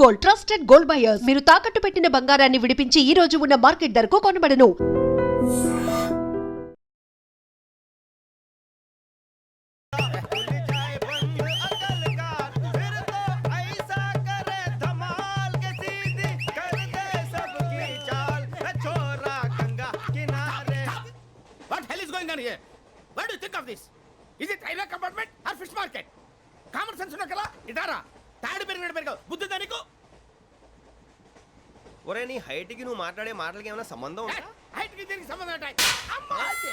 Gold, trusted gold buyers. మీరు తాకట్టు పెట్టిన బంగారాన్ని విడిపించి ఈ రోజు ఉన్న మార్కెట్ ధరకు కొనబడను. What hell is going on here? What do you think of this? Is it railway compartment or fish market? Common sense ఉన్న కదా ఇదారా తాడు పెరిగినట్టు పెరగవు బుద్ధి దానికి ఒరే నీ హైట్ కి నువ్వు మాట్లాడే మాటలకి ఏమైనా సంబంధం ఉందా? హైట్ కి దీనికి సంబంధం ఉంటాయి అమ్మా అదే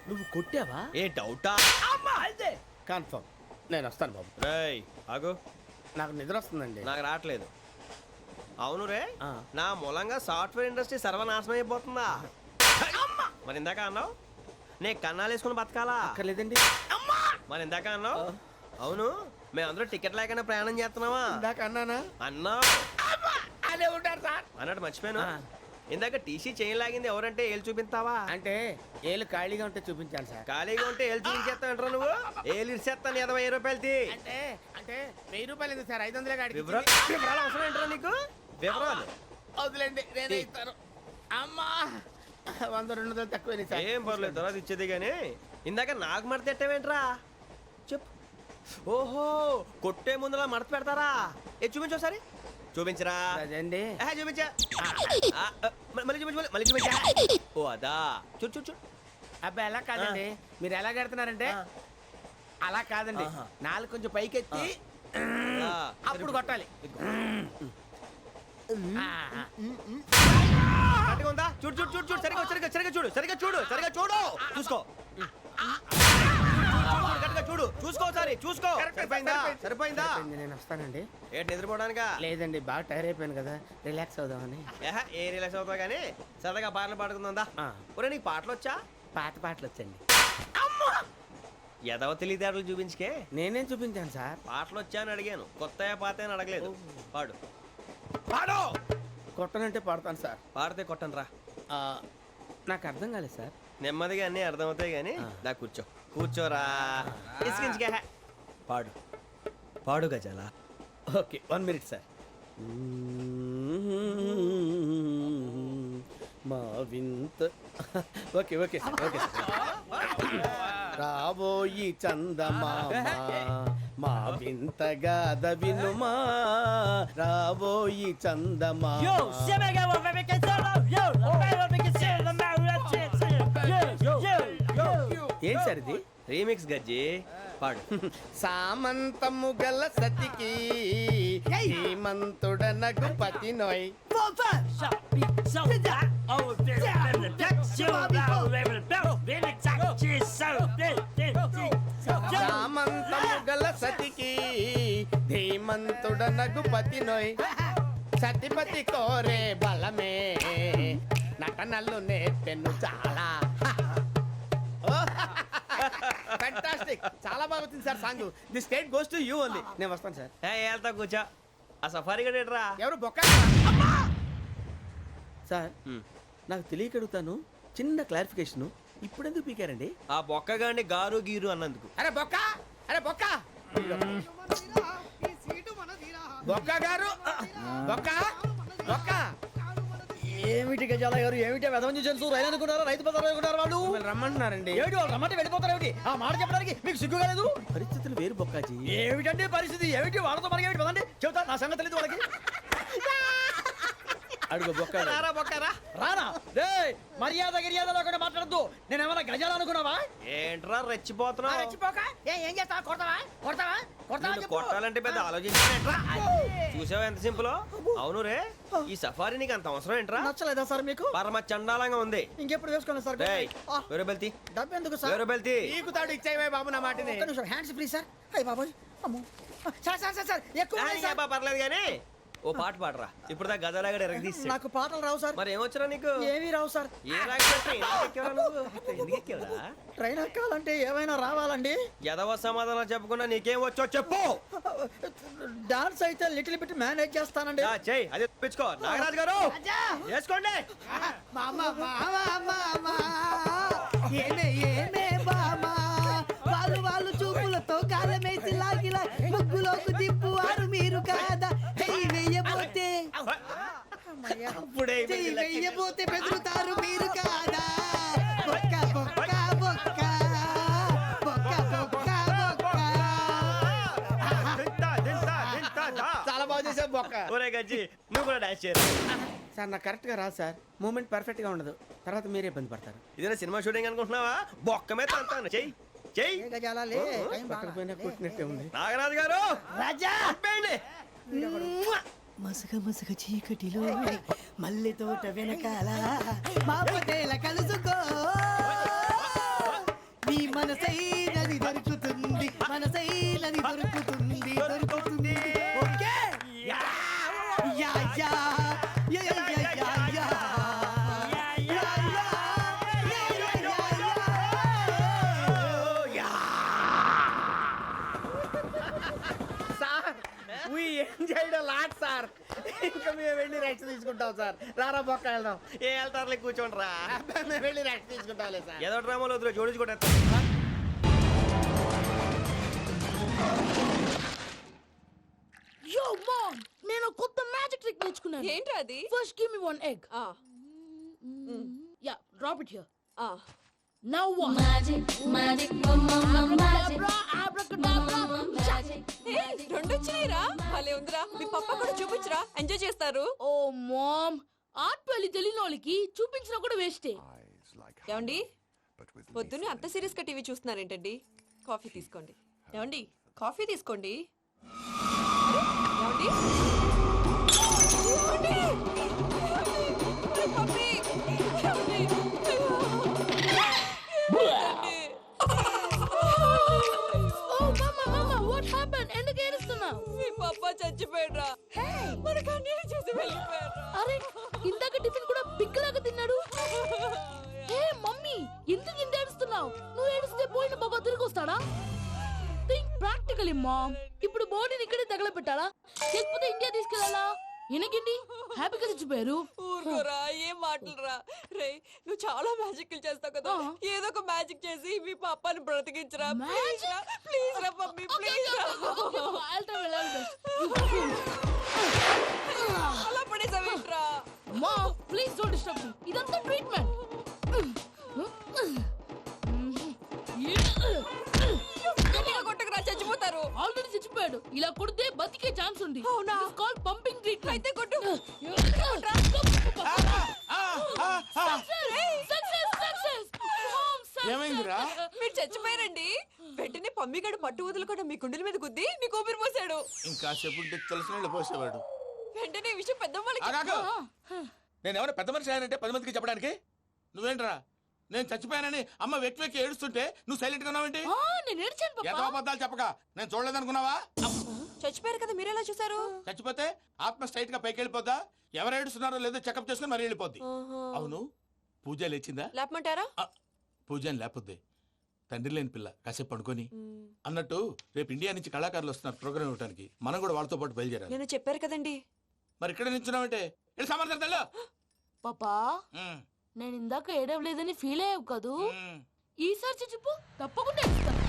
నువ్వు కొట్టావా ఏ డౌటా? అమ్మా అదే కన్ఫర్మ్ నేను వస్తాను బాబు రేయ్ ఆగు, నాకు నిద్ర వస్తుందండి నాకు రావట్లేదు. అవును రే, ఆ. నా మూలంగా సాఫ్ట్వేర్ ఇండస్ట్రీ సర్వనాశనం అయిపోతుందా? మరి ఇందాక అన్నావు నే కన్నాలు వేసుకుని బతకాలా? అక్కర్లేదండి అమ్మా మరి ఇందాక అన్నావు అవును మేమందరూ టికెట్ లేకనే ప్రయాణం చేస్తున్నావా? ఇందాక అన్నానా అన్నావు. అదే ఉంటారు సార్ అన్నట్టు మర్చిపోయాను. ఆ. ఇందాక టీసీ చేయి లాగింది ఎవరంటే ఏళ్ళు చూపిస్తావా? అంటే ఏళ్ళు ఖాళీగా ఉంటే చూపించాను సార్ ఖాళీగా ఉంటే ఏళ్ళు చూపించేస్తావు నువ్వు. ఏళ్ళు ఇచ్చేస్తాను 20 రూపాయలది. అంటే అంటే 1000 రూపాయలు ఎందుకు సార్ 500 గాడికి వివరాలు అవసరం ఏంట్రా నీకు? వివరాలు వదిలేండి నేనే ఇస్తాను అమ్మా 100 200 తక్కువ ఏం పర్లేదు, తర్వాత ఇచ్చేది కానీ ఇందాక నాకు మడత ఎట్టవేంట్రా చెప్పు. ఓహో, కొట్టే ముందులా మడత పెడతారా? ఏ చూపించు ఒకసారి. చూపించరా? అదండి చూపించా. మళ్ళీ చూపించు, మళ్ళీ చూపించా. ఓ అదా, చూడు చూడు చూడు. అబ్బాయి ఎలా కాదండి మీరు ఎలా కడుతున్నారంటే అలా కాదండి నాలుగు కొంచెం పైకెత్తి అప్పుడు కొట్టాలి కరెక్ట్గా ఉందా? చూడు చూడు చూడు చూడు, సరిగా సరిగా సరిగా చూడు, సరిగా చూడు, సరిగా చూడు, చూసుకో. కరెక్ట్గా చూడు, చూసుకో ఒకసారి, చూసుకో. సరిపోయిందా? సరిపోయిందా? నేను వస్తానండి. ఏంటి నిద్రపోవడానికా? లేదండి బాగా టైర్ అయిపోయాను కదా రిలాక్స్ అవుదామని. ఏ రిలాక్స్ అవుతావు కానీ సరదాగా పాటలు పాడుకుందా? ఒరే నీకు పాటలు వచ్చా? పాత పాటలు వచ్చండి. ఎదవ తెలివితేటలు చూపించుకే. నేనేం చూపించాను సార్? పాటలు వచ్చా అని అడిగాను, కొత్త పాత అని అడగలేదు. పాడు పాడు. కొట్టనంటే పడతాను సార్. పాడితే కొట్టను రా. నాకు అర్థం కాలేదు సార్. నెమ్మదిగా అన్నీ అర్థమవుతాయి కానీ నా కూర్చో. కూర్చోరా. ఇసుకించుకే. పాడు పాడు గజాల. Okay 1 minute sir. మా వింత okay okay sir okay sir. రాబోయి చందమామ మా వింతగా దవినుమా రాబోయి చందమామ. ఏం సార్ ఇది? రీమిక్స్ గజ్జి. పాడు. సామంతము గల సతికి హేమంతుడనగు పతి నోయ్. సామంతము గల సతికి ధీమంతుడనగు పతి నోయ్. సతిపతి కోరే బలమే నటనలు నేర్పెను చాలా. ఫ్యాంటాస్టిక్, చాలా బాగా వచ్చింది sir song. The state goes to you only. నేను వస్తాను సార్. వెళ్తా కూర్చో. ఆ సఫారీ గడేట్రా? ఎవరు బొక్క సార్? నాకు తెలియక అడుగుతాను, చిన్న క్లారిఫికేషన్. ఇప్పుడు ఎందుకు పీకారండి? ఆ బొక్కగాండి గారు గీరు అన్నందుకు. అరే బొక్క, అరే బొక్క, బొక్క గారు, బొక్క బొక్క. ఏమిటి గజాల గారు, ఏమిటి వెదవని జంతువు రైలు అనుకున్నారా? రైతు బజార్ అనుకున్నారు వాళ్ళు. రమ్మంటున్నారండి. ఏమిటి వాళ్ళు రమ్మంటే వెళ్ళిపోతారు? ఏమిటి ఆ మాట చెప్పడానికి మీకు సిగ్గు కాలేదు? పరిస్థితులు వేరు బొక్కాజీ. ఏమిటండి పరిస్థితి? ఏమిటి వాళ్ళతో మనకి ఏమిటి పదండి చెబుతా, నా సంగతి తెలియదు వాళ్ళకి. అడుగు బొక్క. రారా బొక్కరా. రానా రే, మర్యాద గిర్యాద లేకుండా మాట్లాడద్దు. నేను ఏమైనా గజాలు అనుకున్నావా? ఏంట్రా రెచ్చిపోతున్నావు? ఏం చేస్తా? కొడతావా కొడతావా కొడతావా నిన్ను చెప్పు. కొట్టాలంటే పెద్ద ఆలోచించానేట్రా. చూసావా ఎంత సింపుల్? అవును రే, ఈ సఫారీ నీకు అంత అవసరం ఏంట్రా? నచ్చలేదా సార్ మీకు? పరమ చండాలంగా ఉంది. ఇంకెప్పుడు వేసుకోండి సార్. డేయ్, వేరే బెల్తి, డబ్బు ఎందుకు సార్? వేరే బెల్తి. నీకు తాడు ఇచ్చేవే బాబు నా మాటని. ఒక్క నిమిషం, హ్యాండ్స్ ఫ్రీ సార్. అయ్య బాబోయ్, అమ్మో. సార్ సార్ సార్ సార్ ఎక్కువ ఉన్నాయి సార్. పర్లేదు కానీ ఓ పాట పాడరా. ఇప్పుడు దా గదలాగడ ఎరగ తీసి. నాకు పాటలు రావు సార్. మరి ఏమొచ్చరా నీకు? ఏమీ రావు సార్. ఏ రాకెవరా? ట్రైన్ ఎక్కాలంటే ఏమైనా రావాలండి. ఎదవ సమాధానం చెప్పకుండా నీకేం వచ్చో చెప్పు. డాన్స్ అయితే లిటిల్ బిట్ మేనేజ్ చేస్తానండి. చెయ్యి, అదే తెప్పించుకో. నాగరాజు గారు వేసుకోండి. ఏమే ఏమే బామా వాళ్ళు వాళ్ళు చూపులతో కాలమేసి లాగిలా ముగ్గులోకి తిప్పువారు మీరు కాదా. అప్పుడే చెయ్యి వెయ్యబోతే బెదురుతారు మీరు కాదా బొక్క బొక్క బొక్క బొక్క బొక్క బొక్క చాలా బాగా చేసావు బొక్క. ఒరే గజ్జి నువ్వు కూడా డాన్స్ చేయరా? సార్ నాకు కరెక్ట్ గా రాదు సార్, మూమెంట్ పర్ఫెక్ట్ గా ఉండదు, తర్వాత మీరే ఇబ్బంది పడతారు. ఇదేనా సినిమా షూటింగ్ అనుకుంటున్నావా? బొక్క మీద అంటాను. చెయ్యి చెయ్యి. ఏ గజాలా లే, టైం పక్కన బాగా. పోయినా కొట్టినట్టే ఉంది. నాగరాజు గారు రాజా ఆపేయండి. మసగ మసగ చీకటిలో మల్లె తోట వెనకాల మా పటేల కలుసుకో నీ మనసైనది దొరుకుతుంది మనసైనది దొరుకుతుంది దొరుకుతుంది okay yeah yeah yeah yeah yeah yeah yeah yeah yeah yeah sir we enjoyed a lot sir. ఇంకా మేము వెళ్ళి రెస్ట్ తీసుకుంటాం సార్. రారా బొక్క వెళ్దాం. ఏ వెళ్తారులే కూర్చోండి రా. మేము వెళ్ళి రెస్ట్ తీసుకుంటాంలే సార్. ఏదో డ్రామాలో వద్దు జోడించుకుంటా. Yo, mom! నేను కొత్త మ్యాజిక్ ట్రిక్ నేర్చుకున్నాను. ఏంట్రా అది? First give me one egg. ఆ, యా, డ్రాప్ ఇట్ హియర్. ఆ. Now what? Magic, magic, magic, Abracadabra. magic. ఏ, రెండు వచ్చినాయిరా. భలే ఉందిరా. మీ పప్ప కూడా చూపించరా, ఎంజాయ్ చేస్తారు. ఓ మామ్, ఆర్ట్ పెళ్లి తెలియని వాళ్ళకి చూపించినా కూడా వేస్టే. ఏమండి పొద్దున్నే అంత సీరియస్ గా టీవీ చూస్తున్నారేంటండి? కాఫీ తీసుకోండి. ఏమండి కాఫీ తీసుకోండి. అరే, ఏమండి? ఏమండి? పప్పి! ఏమండి? ఏమండి? ఓ మమ్మ, వాట్ హ్యాపెన్? ఎందుకు ఏడుస్తున్నావు? మీ పప్ప చచ్చిపోయాడ్రా. మనకు అన్యాయం చేసి వెళ్ళిపోయాడ్రా. అరే, ఇందాక టిఫిన్ కూడా పిక్కలాగా తిన్నాడు. హే మమ్మీ, ఎందుకు ఇంత ఏడుస్తున్నావు? నువ్వు ఏడిస్తే పోయిన బాబా తిరిగి వస్తాడా? Think practically mom. ఇప్పుడు బాడీని ఇక్కడే తగలబెట్టాలా లేకపోతే ఇండియా తీసుకెళ్ళాలా? ఎనకండి హ్యాపీగా చచ్చిపోయారు. ఊరుకోరా, ఏం మాటలురా. రే, నువ్వు చాలా మ్యాజిక్లు చేస్తావు కదా, ఏదో ఒక మ్యాజిక్ చేసి మీ పాపాని బ్రతికించరా. ప్లీజ్ రా, ప్లీజ్ రా మమ్మీ, ప్లీజ్ రా. అలా పడేసావేంట్రా? Mom, please don't disturb me. ఇదంతా ట్రీట్మెంట్. గట్టిగా కొట్టకురా, చచ్చిపోతారు. ఆల్రెడీ చచ్చిపోయాడు. ఇలా కొడితే బతికే ఛాన్స్ ఉంది. అవునా? Call pumping treatment. అయితే కొట్టు. ఏమైందిరా? మీరు చచ్చిపోయారండి. వెంటనే పమ్మిగాడు మట్టు వదులుకుండా మీ గుండెల మీద గుద్ది మీకు ఊపిరి పోసాడు. ఇంకా చెప్పు తెలిసిన పోసేవాడు. వెంటనే ఈ విషయం పెద్ద ఆగాగు. నేను ఎవరైనా పెద్ద మనిషి అయ్యానంటే 10 మందికి చెప్పడానికి? నువ్వేంట్రా నేను చచ్చిపోయానని అమ్మ వెక్కి వెక్కి ఏడుస్తుంటే నువ్వు సైలెంట్ గా ఉన్నావేంటి? నేను ఏడ్చాను ఎంతో పాపా. అబద్ధాలు చెప్పక నేను చూడలేదనుకున్నావా? చచ్చిపోయారు కదా, మీరెలా చూసారు? చచ్చిపోతే ఆత్మ స్ట్రైట్ గా పైకి వెళ్ళిపోద్దా? ఎవరు ఏడుస్తున్నారో లేదో చెకప్ చేసుకుని మరి వెళ్ళిపోద్ది. అవును, పూజ లేచిందా? లేపమంటారా? పూజ అని లేకపోద్ది. తండ్రి లేని పిల్ల కాసేపు పడుకొని అన్నట్టు రేపు ఇండియా నుంచి కళాకారులు వస్తున్నారు ప్రోగ్రామ్ ఇవ్వడానికి. మనం కూడా వాళ్ళతో పాటు బయలుదేరాలి. నేను చెప్పారు కదండి. మరి ఇక్కడ నిల్చున్నావంటే వెళ్ళి సామర్థ్యం తెల్ల. పాపా, నేను ఇందాక ఏడవలేదని ఫీల్ అయ్యావు కదూ. ఈసారి చచ్చిపో, తప్పకుండా ఏడుస్తాను.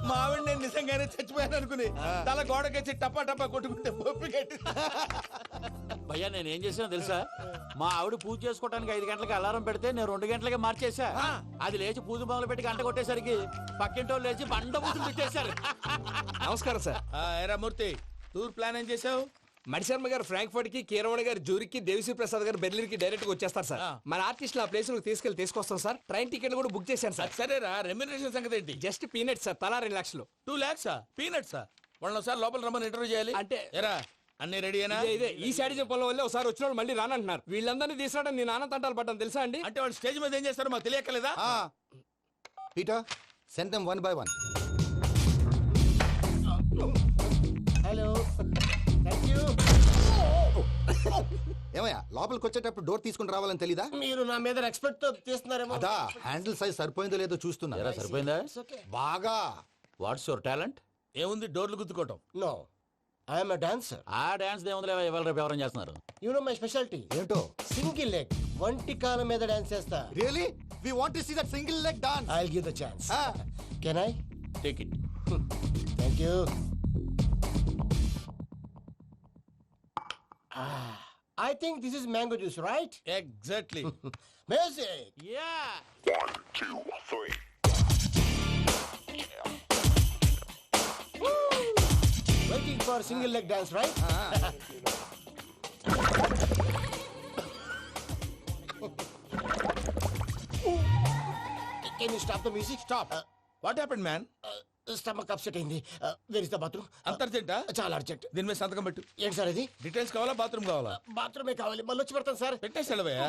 మా ఆవిడ నేను నిజంగానే చచ్చిపోయాను అనుకుని తల గోడకెచ్చి టపా టపా కొట్టుకుంటే పొప్పి కట్టి. భయ్యా నేనేం చేసానో తెలుసా? మా ఆవిడ పూజ చేసుకోవడానికి 5 గంటలకి అలారం పెడితే నేను 2 గంటలకి మార్చేసా. అది లేచి పూజ మొదలు పెట్టి గంట కొట్టేసరికి పక్కింటోళ్ళు లేచి బండ పూజలు పెట్టేశారు. నమస్కారం సార్. ఎరా మూర్తి, టూర్ ప్లాన్ ఏం చేసావు? మణిశర్మ గారు ఫ్రాంక్ఫర్ట్ కి, కీరవాణి గారు జూరిక్ కి, దేవిశ్రీ ప్రసాద్ గారు బెర్లిన్ కి డైరెక్ట్ గా వచ్చేస్తారు సార్. మన ఆర్టిస్ట్ ఆ ప్లేస్ తీసుకొస్తాం సార్. ట్రైన్ టికెట్ కూడా బుక్ చేశాను సార్. సరేరా, రెమ్యూనరేషన్ సంగతి ఏంటి? జస్ట్ పీనట్ సార్, తలా 2 లక్షలు. 2 lakhs పీనట్సా? వాళ్ళని ఒకసారి లోపల రమ్మని ఇంటర్వ్యూ చేయాలి. అంటే ఎరా అన్ని రెడీ అయినా? ఇదే ఈ సైడ్ చెప్పడం వల్ల ఒకసారి వచ్చిన వాళ్ళు మళ్ళీ రానంటున్నారు. వీళ్ళందరినీ తీసుకురావడం నేను ఆనంద తంటాలు పడ్డాను తెలుసా అండి. అంటే వాళ్ళు స్టేజ్ మీద ఏం చేస్తారో మాకు తెలియక్కలేదా? Peter, send them one by one. Hello, thank you. ఏమయ్యా లోపలికి వచ్చేటప్పుడు డోర్ తీసుకుని రావాలని తెలీదా? మీరు నా మీద ఎక్స్పెక్ట్ తో తీస్తున్నారేమో. అదా హ్యాండిల్ సైజ్ సరిపోయిందో లేదో చూస్తున్నా. ఎరా సరిపోయిందా? బాగా. What's your talent? ఏముంది డోర్లు గుద్దుకోవటం. No, I am a dancer. ఆ డాన్స్ దేవుందిలే, ఇవాళ రేపు ఎవరైనా చేస్తున్నారు. You know my speciality. ఏంటో? సింగిల్ లెగ్, వంటి కాలం మీద డాన్స్ చేస్తా. Really? We want to see that single leg dance. I'll give the chance. Ah. Can I? Take it. Thank you. I think this is mango juice, right? Exactly. Music. Yeah Waiting for single leg dance, right? Can you stop the music? Stop. What happened man? Stomach upset అయింది. Where is the bathroom? అంత అర్జెంటా? చాలా urgent. దీని మీద సంతకం పెట్టు. ఏంటి sir ఇది? Details కావాలా బాత్రూమ్ కావాలా? బాత్రూమే కావాలి. మళ్ళీ వచ్చి పెడతాను సార్. పెట్టేసి వెళ్ళవయ్యా.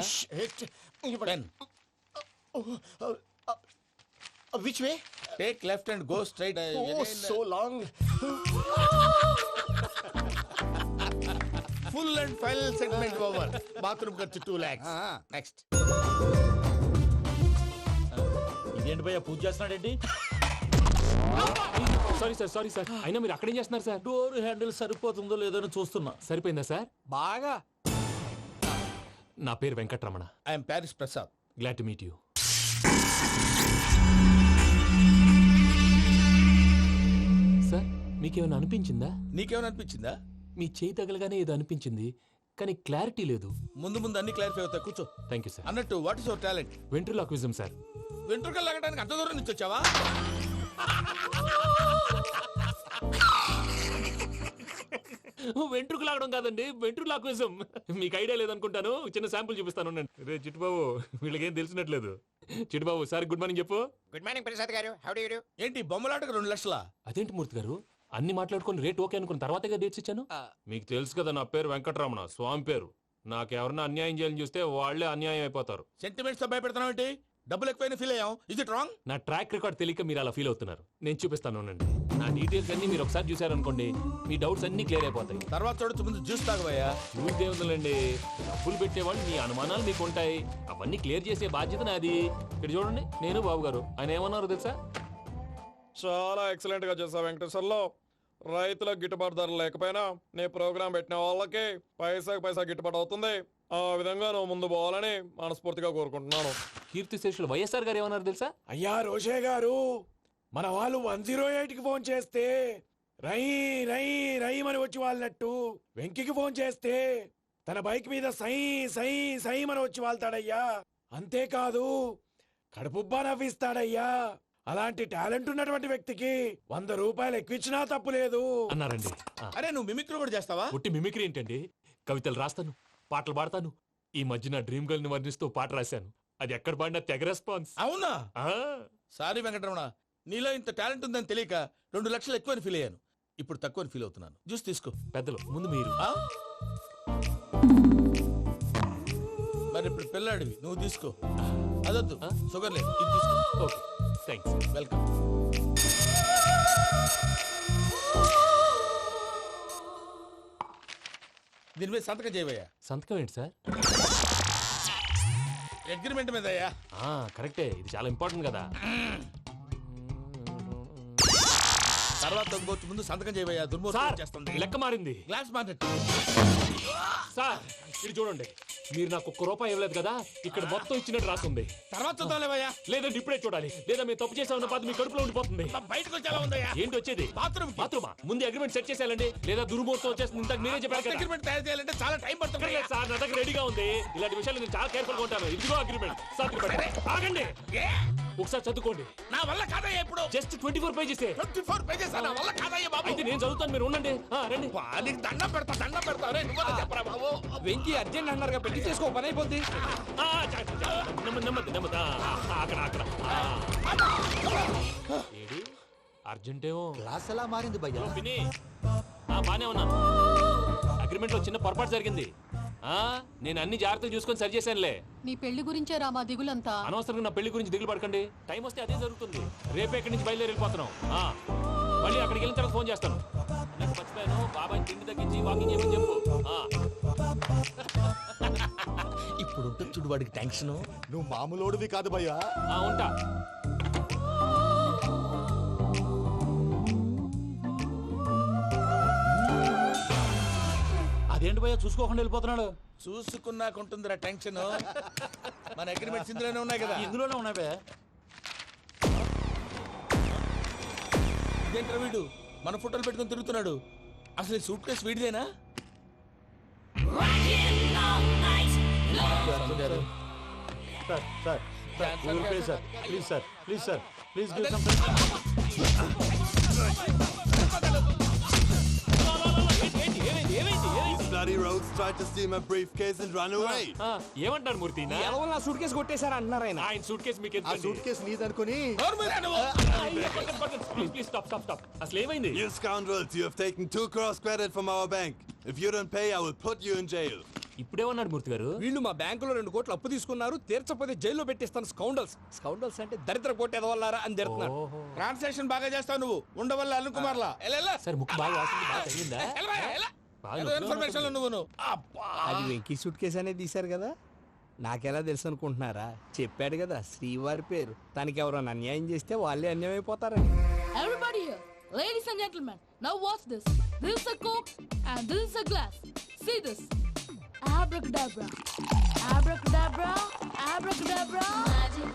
Pen. Which way? Take left and go straight. Oh, so long. Full and final segment over. Bathroom ఖర్చు 2 lakhs. నెక్స్ట్. ఇదేంటి భయ్యా పూజ చేస్తున్నాడేంటి? సారీ సార్ అయినా మీరు అక్కడేం చేస్తున్నారు సార్? డోర్ హ్యాండిల్ సరిపోతుందో లేదో అని చూస్తున్నా. సరిపోయిందా సార్? బాగా. నా పేరు Venkatramana. I'm Paris Prasad. Glad to meet you. Sir మీకేమైనా అనిపించిందా? నీకేమైనా అనిపించిందా? మీ చేయి తగలగానే ఏదో అనిపించింది కానీ క్లారిటీ లేదు. ముందు ముందు అన్ని క్లారిఫై అవుతాయి. కూర్చో. Thank you sir. అన్నట్టు what is your talent? Ventriloquism sir. వెంట్రుకలు లాగడానికి అంత దూరం నుంచి వచ్చావా? వెంట్రుకు లాగడం కాదండి, వెంట్రులాక్విజం. మీకు ఐడియా లేదనుకుంటాను. చిన్న శాంపుల్ చూపిస్తాను. రే చిట్టుబాబు, వీళ్ళకేం తెలిసినట్లేదు. చిట్టుబాబు సార్ గుడ్ మార్నింగ్ చెప్పు. Good morning Prasad garu. How do you do? ఏంటి బొమ్మలాటకు 2 లక్షలా? అదేంటి మూర్తి గారు, అన్ని మాట్లాడుకుని రేట్ ఓకే అనుకున్న తర్వాతగా డేట్స్ ఇచ్చాను. మీకు తెలుసు కదా నా పేరు వెంకటరమణ, స్వామి పేరు. నాకెవరన్నా అన్యాయం చేయాలని చూస్తే వాళ్లే అన్యాయం అయిపోతారు. సెంటిమెంట్స్ తో భయపెడతావు ఏంటి? డబ్బులు ఎక్కువైనా ఫీల్ అయ్యాం. Is it wrong? నా ట్రాక్ రికార్డ్ తెలియక మీరు అలా ఫీల్ అవుతున్నారు. నేను చూపిస్తాను ఉండండి. నా డీటెయిల్స్ అన్ని మీరు ఒకసారి చూసారనుకోండి, మీ డౌట్స్ అన్ని క్లియర్ అయిపోతాయి. తర్వాత చూడొచ్చు, ముందు జ్యూస్ తాగబోయా. చూస్తే ఉందండి, డబ్బులు పెట్టేవాళ్ళు మీ అనుమానాలు మీకు ఉంటాయి. అవన్నీ క్లియర్ చేసే బాధ్యత నాది. ఇక్కడ చూడండి, నేను బాబు గారు. ఆయన ఏమన్నారు తెలుసా? చాలా ఎక్సలెంట్ గా చేసావు వెంకటేశ్వర్లో. రైతులకు గిట్టుబాటు ధర లేకపోయినా నీ ప్రోగ్రాం పెట్టిన వాళ్ళకి పైసాకి పైసా గిట్టుబాటు అవుతుంది. ఆ విధంగా నువ్వు ముందు పోవాలని మనస్ఫూర్తిగా కోరుకుంటున్నాను. కీర్తి శేషులు వైఎస్ఆర్ గారు ఏమన్నారు తెలుసా? అయ్యా రోషే గారు, మన వాళ్ళు 108కి ఫోన్ చేస్తే రై రై రై అని వచ్చి వాళ్ళనట్టు, వెంకికి ఫోన్ చేస్తే తన బైక్ మీద సై సై సై అని వచ్చి వాళ్తాడయ్యా. అంతేకాదు కడుపుబ్బా నవ్విస్తాడయ్యా. అలాంటి టాలెంట్ ఉన్నటువంటి వ్యక్తికి 100 రూపాయలు ఎక్కువిచ్చినా తప్పు లేదు అన్నారండి. అరే నువ్వు మిమిక్రీ కూడా చేస్తావా? పుట్టి మిమిక్రీ ఏంటండి? కవితలు రాస్తాను, పాటలు పాడతాను. ఈ మధ్య నా డ్రీమ్ గర్ల్ ని వర్ణిస్తూ పాట రాశాను. అది ఎక్కడ పాడినా తెగ రెస్పాన్స్. అవునా? సారీ వెంకటరమణ, నీలో ఇంత టాలెంట్ ఉందని తెలియక 2 లక్షలు ఎక్కువని ఫీల్ అయ్యాను. ఇప్పుడు తక్కువని ఫీల్ అవుతున్నాను. జ్యూస్ తీసుకో. పెద్దలు ముందు మీరు. మరి ఇప్పుడు పిల్లాడివి, నువ్వు తీసుకో. అదొద్దు, షుగర్ లేదు, ఇది తీసుకో. Okay thanks. వెల్కమ్. దీని మీద సంతకం చేయవయ్యా. సంతకం ఏంటి సార్? అగ్రిమెంట్ మీద అయ్యా. కరెక్టే, ఇది చాలా ఇంపార్టెంట్ కదా. తర్వాత ఇంకొచ్చి ముందు సంతకం చేయవయ్యా. దుర్మోహం చేస్తుంది. లెక్క మారింది. Glass market. సార్ ఇది చూడండి, మీరు నాకు 1 రూపాయి ఇవ్వలేదు కదా, ఇక్కడ మొత్తం ఇచ్చినట్టు రాస్తుంది. తర్వాత చూద్దాంలేవయ్యా. లేదంటే ఇప్పుడే చూడాలి, లేదా మీరు తప్పు చేసామన్న బాధ మీ కడుపులో ఉండిపోతుంది. బయటకు వచ్చేలా ఉందయ్యా. ఏంటి వచ్చేది? బాత్రూమా? ముందు అగ్రిమెంట్ సెట్ చేసేయాలండి, లేదా దుర్మూర్తం వచ్చేస్తుంది. ఇంతకు మీరే చెప్పారు కదా. అగ్రిమెంట్ తయారు చేయాలంటే చాలా టైం పడుతుంది సార్. నా దగ్గర రెడీగా ఉంది. ఇలాంటి విషయాలు నేను చాలా కేర్ఫుల్ గా ఉంటాను. ఇదిగో అగ్రిమెంట్. ఆగండి, ఒకసారి చదువుకోండి. నా వల్ల కాదయ్యా. ఇప్పుడు జస్ట్ 24 పేజెస్. 24 పేజెస్ నా వల్ల కాదయ్యా బాబు. అయితే నేను చదువుతాను, మీరు ఉండండి. రండి. నీకు దండం పెడతా. రే నువ్వు చెప్పరా బాబు. వెంకీ అర్జెంట్ అన్నారు, పెట్టి చేసుకో, పని అయిపోద్ది. నెమ్మది. అక్కడ ఏడి అర్జెంటేమో. క్లాస్ ఎలా మారింది భయ్యా? బానే ఉన్నాను. అగ్రిమెంట్ లో చిన్న పొరపాటు జరిగింది. నేను అన్ని జాగ్రత్తలు చూసుకొని సరి చేశానులే. నీ పెళ్లి గురించే రా మా దిగులంతా. అనవసరంగా నా పెళ్లి గురించి దిగులు పడకండి. టైం వస్తే అదే జరుగుతుంది. రేపే ఇక్కడి నుంచి బయలుదేరి వెళ్ళిపోతున్నాం. మళ్ళీ అక్కడికి వెళ్ళిన తర్వాత ఫోన్ చేస్తాను. నాకు మర్చిపోయాను, బాబాయ్ తిండి తగ్గించి వాకింగ్ చేయమని చెప్పు. ఇప్పుడు ఉంటుంది చూడు వాడికి టెన్షన్. నువ్వు మామూలోడివి కాదు భయ్యా. ఉంటా. అదేంటి భయ్యా చూసుకోకుండా వెళ్ళిపోతున్నాడు? చూసుకున్నాకుంటుందిరా టెన్షన్. మన అగ్రిమెంట్స్ ఇందులోనే ఉన్నాయి కదా. ఇందులోనే ఉన్నాయి భయ్యా. ఇదేంట్రా వీడు మన ఫోటోలు పెట్టుకొని తిరుగుతున్నాడు? అసలు సూట్ కేసు వీడిదేనా? గారు sir sir please sir please sir please sir please give some Bloody rogues tried to steal my briefcase and run away. ఏమంటారు మూర్తి ఎవరో నా సూట్ కేసు కొట్టేశారా అంటున్నారు ఆయన. ఆయన సూట్ కేసు మీకు ఆ సూట్ కేసు నీదనుకుని ప్లీజ్ స్టాప్ అసలు ఏమైంది You scoundrels, you have taken 2 crores credit from our bank. If you don't pay, I will put you in jail. ఇప్పుడేమన్నాడు మూర్తి గారు వీళ్ళు మా బ్యాంకులో 2 కోట్లు అప్పు తీసుకున్నారు, తీర్చకపోతే జైల్లో పెట్టిస్తాను. స్కౌండల్స్ అంటే దరిద్ర కోట ఎదవల్లారా అని తిడుతున్నారు. ట్రాన్సాక్షన్ బాగా చేస్తావు నువ్వు ఉండవల్ల అరుణ్ కుమార్ లా సార్ ముక్కు బాగా వాసింది బాగా తగిలిందా ఇన్ఫర్మేషన్ నువ్వు అది వెంకీ సూట్ కేసు అనేది తీశారు కదా, నాకెలా తెలుసు అనుకుంటున్నారా? చెప్పాడు కదా శ్రీవారి పేరు. తనకి ఎవరైనా అన్యాయం చేస్తే వాళ్ళే అన్యాయం అయిపోతారని. Everybody here, ladies and gentlemen, now watch this. This is a coke and this is a glass. See this. Abracadabra. Abracadabra. Abracadabra. Magic.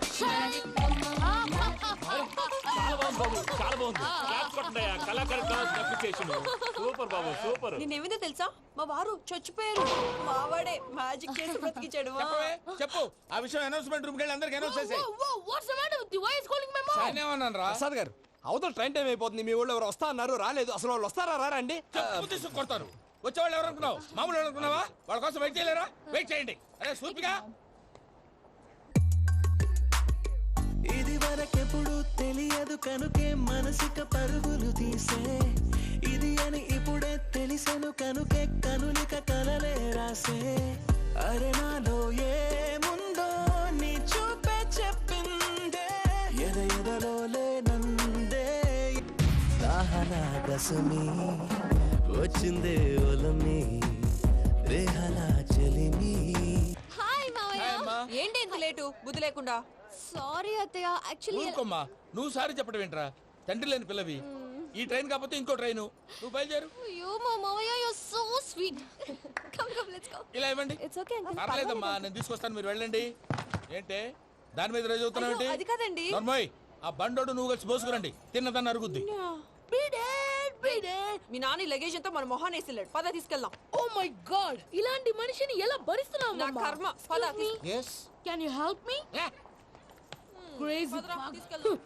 చాలా బాగుంది బాబు చాలా బాగుంది క్లాప్స్ కొట్టండి కళాకారు అప్రిసియేషన్ సూపర్ బాబు సూపర్ నేనేమిందో తెలుసా మా వారు చచ్చిపోయారు మావాడే మ్యాజిక్ చేసి బ్రతికించాడు చెప్పు ఆ విషయం అనౌన్స్మెంట్ రూమ్ కెళ్ళి అందరికి అనౌన్స్ చేసేయ్. What's the matter with you? Why is calling my mom? నేనేమన్నాను రా ప్రసాద్ గారు, అవతల ట్రైన్ టైం అయిపోతుంది. మీ వాళ్ళు ఎవరు వస్తా అన్నారు, రాలేదు. అసలు వాళ్ళు వస్తారా రారా అండి? తీసుకు కొడతారు. వచ్చేవాళ్ళు ఎవరు అనుకున్నావు? మామూలు ఎవరు అనుకున్నావా? వాళ్ళ కోసం వెయిట్ చేయలేరా? వెయిట్ చేయండి. అరే సూపిగా ఇది వరకెప్పుడు తెలియదు కనుకే మనసిక పరుగులు తీసే ఇది అని ఇప్పుడే తెలిసెను కనుకే కనులిక కలలే రాసే అరే నాలో ఏముందో నీ చూపే చెప్పిందే ఎదలో లేనందే దాహనా దశమి వచ్చిందే ఒలమి రేహలా చెలిమి. హాయ్ మావయ్య ఏంటి ఇంత లేటు బుద్ధి లేకుండా సారీ అత్తయ్య యాక్చువల్లీ ఊరుకోమ్మా, నువ్వు సారీ చెప్పడం ఏంట్రా? తండ్రి లేని పిల్లవి. ఈ ట్రైన్ కాకపోతే ఇంకో ట్రైన్. నువ్వు బయలుదేరు. అయ్యో మా మావయ్య you are so sweet come let's go ఇలా ఇవ్వండి. ఇట్స్ ఓకే అంకుల్ పర్లేదమ్మా, నేను తీసుకొస్తాను, మీరు వెళ్ళండి. ఏంటే దాని మీద రోజు అవుతున్నావు? అది కాదండి నర్మోయ్, ఆ బండోడు నువ్వు కలిసి పోసుకురండి. తిన్నదాన్ని అరుగుద్ది. మీ నాని లగేజ్ అంతా మన మొహాన్ వేసిల్లాడు. పద తీసుకెళ్దాం. Oh my god, ఇలాంటి మనిషిని ఎలా భరిస్తున్నావు? నా కర్మ. పద yes Can you help me? Crazy. తీసుకెళ్దాం.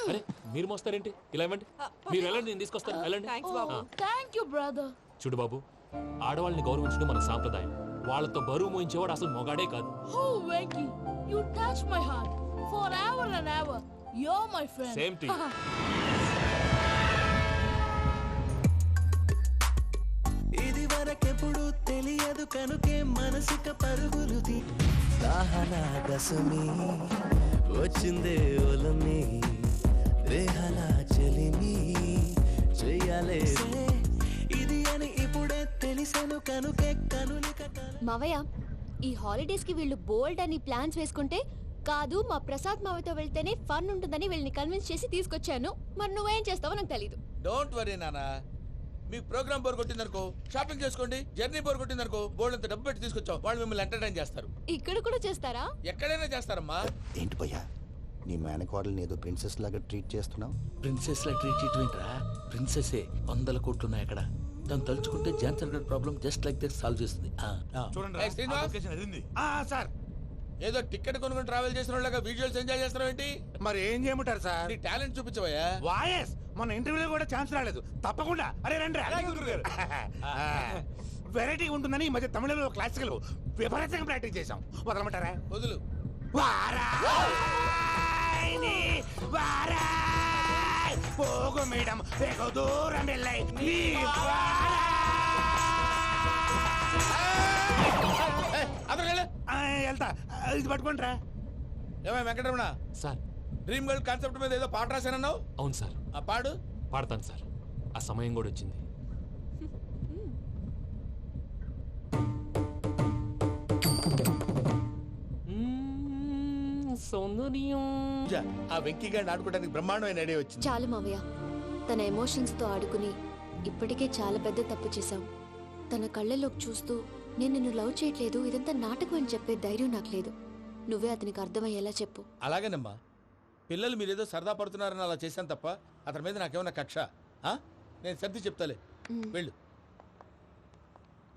అరే మీరు మోస్తారేంటి ఇలా ఇవ్వండి మీరు వెళ్ళండి నేను తీసుకొస్తాను వెళ్ళండి thanks Babu. Thank you, brother. చూడు బాబు ఆడవాళ్ళని గౌరవించడం మన సాంప్రదాయం వాళ్ళతో బరువు మోయించేవాడు అసలు మొగాడే కాదు Oh, Venky, you touch my heart. Forever and ever, you're my friend. Same to you. ఇది వరకెప్పుడు తెలియదు కనుకే మనసిక పరుగులు దాహనా దశమి వచ్చిందే ఒలమి రేహలా చెలిమి చెయ్యాలే ఇది అని ఇప్పుడే తెలిసెను కనుకే కనులిక మావయ్య ఈ హాలిడేస్ కి వీళ్ళు బోల్డ్ అని ప్లాన్స్ వేసుకుంటే కాదు మా ప్రసాద్ మావయ్యతో వెళ్తేనే ఫన్ ఉంటుందని వీళ్ళని కన్విన్స్ చేసి తీసుకొచ్చాను. మరి నువ్వేం చేస్తావో నాకు తెలీదు. డోంట్ వరీ నానా, మీకు ప్రోగ్రామ్ బోర్ కొట్టిందనుకో షాపింగ్ చేసుకోండి. జర్నీ బోర్ కొట్టిందనుకో బోర్డు అంత డబ్బు పెట్టి తీసుకొచ్చాం. వాళ్ళు మిమ్మల్ని ఎంటర్టైన్ చేస్తారు. ఇక్కడ కూడా చేస్తారా? ఎక్కడైనా చేస్తారమ్మా. ఏంటి భయ్యా నీ మేనకోడల్ని ఏదో ప్రిన్సెస్ లాగా ట్రీట్ చేస్తున్నావు? ప్రిన్సెస్ లా ట్రీట్ చేయటమేంట్రా? ప్రిన్సెసే 100 కోట్లు ఉన్నాయి అక్కడ. తను తలుచుకుంటే జాన్సన్ గడ్ problem just like that solve చేస్తుంది. ఏయ్ శ్రీనివాస్, సార్ ఏదో టికెట్ కొనుక్కొని ట్రావెల్ చేసిన వాళ్ళగా విజువల్స్ ఎంజాయ్ చేస్తున్నావు ఏంటి? మరి ఏం చేయమంటారు సార్? నీ టాలెంట్ చూపించవయ్యా. వాయస్ మన ఇంటర్వ్యూలో కూడా ఛాన్స్ రాలేదు. తప్పకుండా అరే రండి వెరైటీ ఉంటుందని ఈ మధ్య తమిళంలో క్లాసికల్ విపరీతంగా ప్రాక్టీస్ చేసాం. వదలమంటారా? వదులు. పోగు మేడం వెగు దూరం వెళ్ళై వెళ్తా. ఇది పట్టుకుంటారా? ఏమై Venkataramana sir dream girl concept మీద ఏదో పాట రాశానన్నావు. అవును సార్. ఆ పాడు. పాడతాను సార్. ఆ సమయం కూడా వచ్చింది. సౌందర్యం. ఆ వెంకీ గారిని ఆడుకోవడానికి బ్రహ్మాండమైన ఐడియా వచ్చింది. చాలు మావయ్య, తన ఎమోషన్స్ తో ఆడుకుని ఇప్పటికే చాలా పెద్ద తప్పు చేశావు. తన కళ్ళలోకి చూస్తూ నేను నిన్ను లవ్ చేయట్లేదు, ఇదంతా నాటకం అని చెప్పే ధైర్యం నాకు లేదు. నువ్వే అతనికి అర్థమయ్యేలా చెప్పు. అలాగేనమ్మా, పిల్లలు మీరేదో సరదా పడుతున్నారని అలా చేశాను తప్ప అతని మీద నాకేమన్నా కక్ష? నేను సర్ది చెప్తాలే, వెళ్ళు.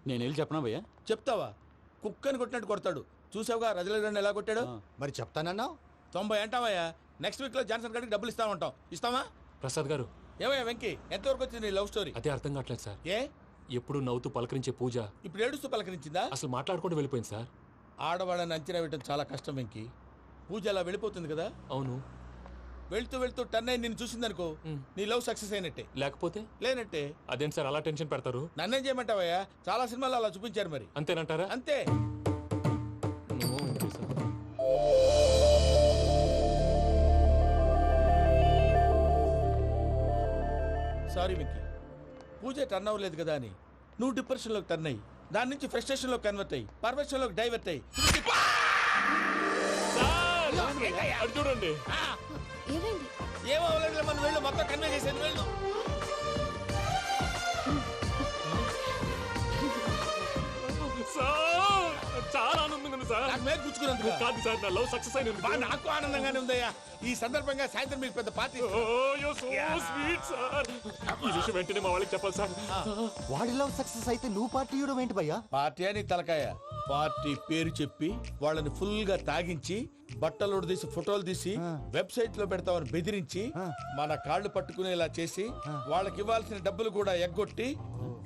నేను వెళ్ళి చెప్పనా భయ్యా? చెప్తావా? కుక్కని కొట్టినట్టు కొడతాడు. చూసావుగా రజలగడ్డ ఎలా కొట్టాడు. మరి చెప్తానన్నావు. 90 అంటావయ్యా. నెక్స్ట్ వీక్ లో జాన్సన్ గారికి డబ్బులు ఇస్తామంటాం. ఇస్తావా? ప్రసాద్ గారు, ఏమయ్యా వెంకీ, ఎంతవరకు వచ్చింది నీ లవ్ స్టోరీ? అదే అర్థం కావట్లేదు సార్. ఏ ఎప్పుడు నవ్వుతూ పలకరించే పూజ ఇప్పుడు ఏడుస్తూ పలకరించిందా? అసలు మాట్లాడుకుంటూ వెళ్ళిపోయింది సార్. ఆడవాళ్ళని అంచనా వేయటం చాలా కష్టం వెంకీ. పూజ అలా వెళ్ళిపోతుంది కదా. అవును. వెళ్తూ వెళ్తూ టర్న్ అయి నిన్ను చూసిందనుకో, నీ లవ్ సక్సెస్ అయినట్టే. లేకపోతే లేనట్టే. అదేంటి సార్ అలా టెన్షన్ పెడతారు? నన్నేం చేయమంటావయ్యా, చాలా సినిమాలు అలా చూపించారు మరి. అంతేనంటారా? అంతే. సారీ మిక్కీ, పూజ టర్న్ అవ్వలేదు కదా అని నువ్వు డిప్రెషన్ లోకి టర్న్ అయ్యి, దాని నుంచి ఫ్రస్ట్రేషన్ లో కన్వర్ట్ అయ్యి, పర్వర్షన్ లోకి డైవర్ట్ అయ్యి. చూడండి, ఏమో మనం వెళ్ళు, మొత్తం కన్వే చేసేది వెళ్ళు. చాలా ఆనందంగా ఉంది సార్. నాకు మీద గుచ్చుకున్నందుకు కాదు సార్, నా లవ్ సక్సెస్ అయినందుకు. నాకు ఆనందంగానే ఉందయ్యా. ఈ సందర్భంగా సాయంత్రం మీకు పెద్ద పార్టీ. Sweet sir. ఈ విషయం వెంటనే మా వాళ్ళకి చెప్పాలి సార్. వాడి లవ్ సక్సెస్ అయితే నువ్వు పార్టీ ఇవ్వడం ఏంటి భయ్యా? పార్టీ అని తలకాయ. పార్టీ పేరు చెప్పి వాళ్ళని ఫుల్ గా తాగించి, బట్టలు తీసి ఫోటోలు తీసి వెబ్సైట్ లో పెడతామని బెదిరించి, మన కాళ్ళు పట్టుకునేలా చేసి, వాళ్ళకి ఇవ్వాల్సిన డబ్బులు కూడా ఎగ్గొట్టి,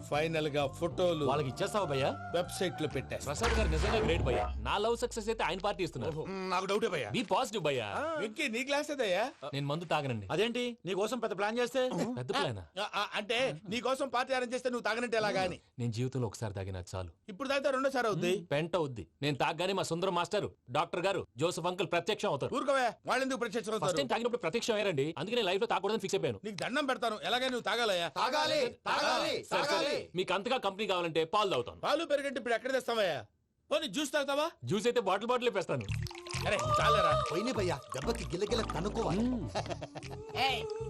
ఫైనల్ గా ఫోటోలు వాళ్ళకి ఇచ్చేస్తావా భయ్యా? వెబ్సైట్ లో పెట్టేస్తా. ప్రసాద్ గారు నిజంగా గ్రేట్ భయ్యా. నా లవ్ సక్సెస్ అయితే ఆయన పార్టీ ఇస్తున్నారు. నాకు డౌటే భయ్యా. బీ పాజిటివ్ భయ్యా. వెంకీ నీ గ్లాస్ ఏదయ్యా? నేను మందు తాగనండి. అదేంటి నీ కోసం పెద్ద ప్లాన్ చేస్తే? పెద్ద ప్లాన్ అంటే నీ కోసం పార్టీ అరేంజ్ చేస్తే నువ్వు తాగనంటే ఎలాగా అని. నేను జీవితంలో ఒకసారి తాగినా చాలు. ఇప్పుడు తాగితే రెండోసారి అవుద్ది. పెంట అవుద్ది. నేను తాగగానే మా సుందరం మాస్టర్, డాక్టర్ గారు, జోసెఫ్ అంకుల్ ప్రత్యక్షం అవుతారు. ఊరుకోవే, వాళ్ళు ఎందుకు ప్రత్యక్షం ఫస్ట్ అవుతారు? టైం తాగినప్పుడు ప్రత్యక్షం అయ్యారండి. అందుకే నేను లైఫ్ లో తాగకూడదని ఫిక్స్ అయిపోయాను. నీకు దండం పెడతాను, ఎలాగైనా నువ్వు తాగాలయ్యా. తాగాలి, తాగాలి, సరే, సరే. తాగాలి. మీకు అంతగా కంపెనీ కావాలంటే పాలు తాగుతాను. పాలు పెరిగంటే ఇప్పుడు ఎక్కడ తెస్తావయ్యా? పోనీ జ్యూస్ తాగుతావా? జ్యూస్ అయితే బాటిల్ వేస్తాను. అరే చాలరా. పోయిన భయ్యా, దెబ్బకి గిల్లగిల్ల కనుక్కోవాలి.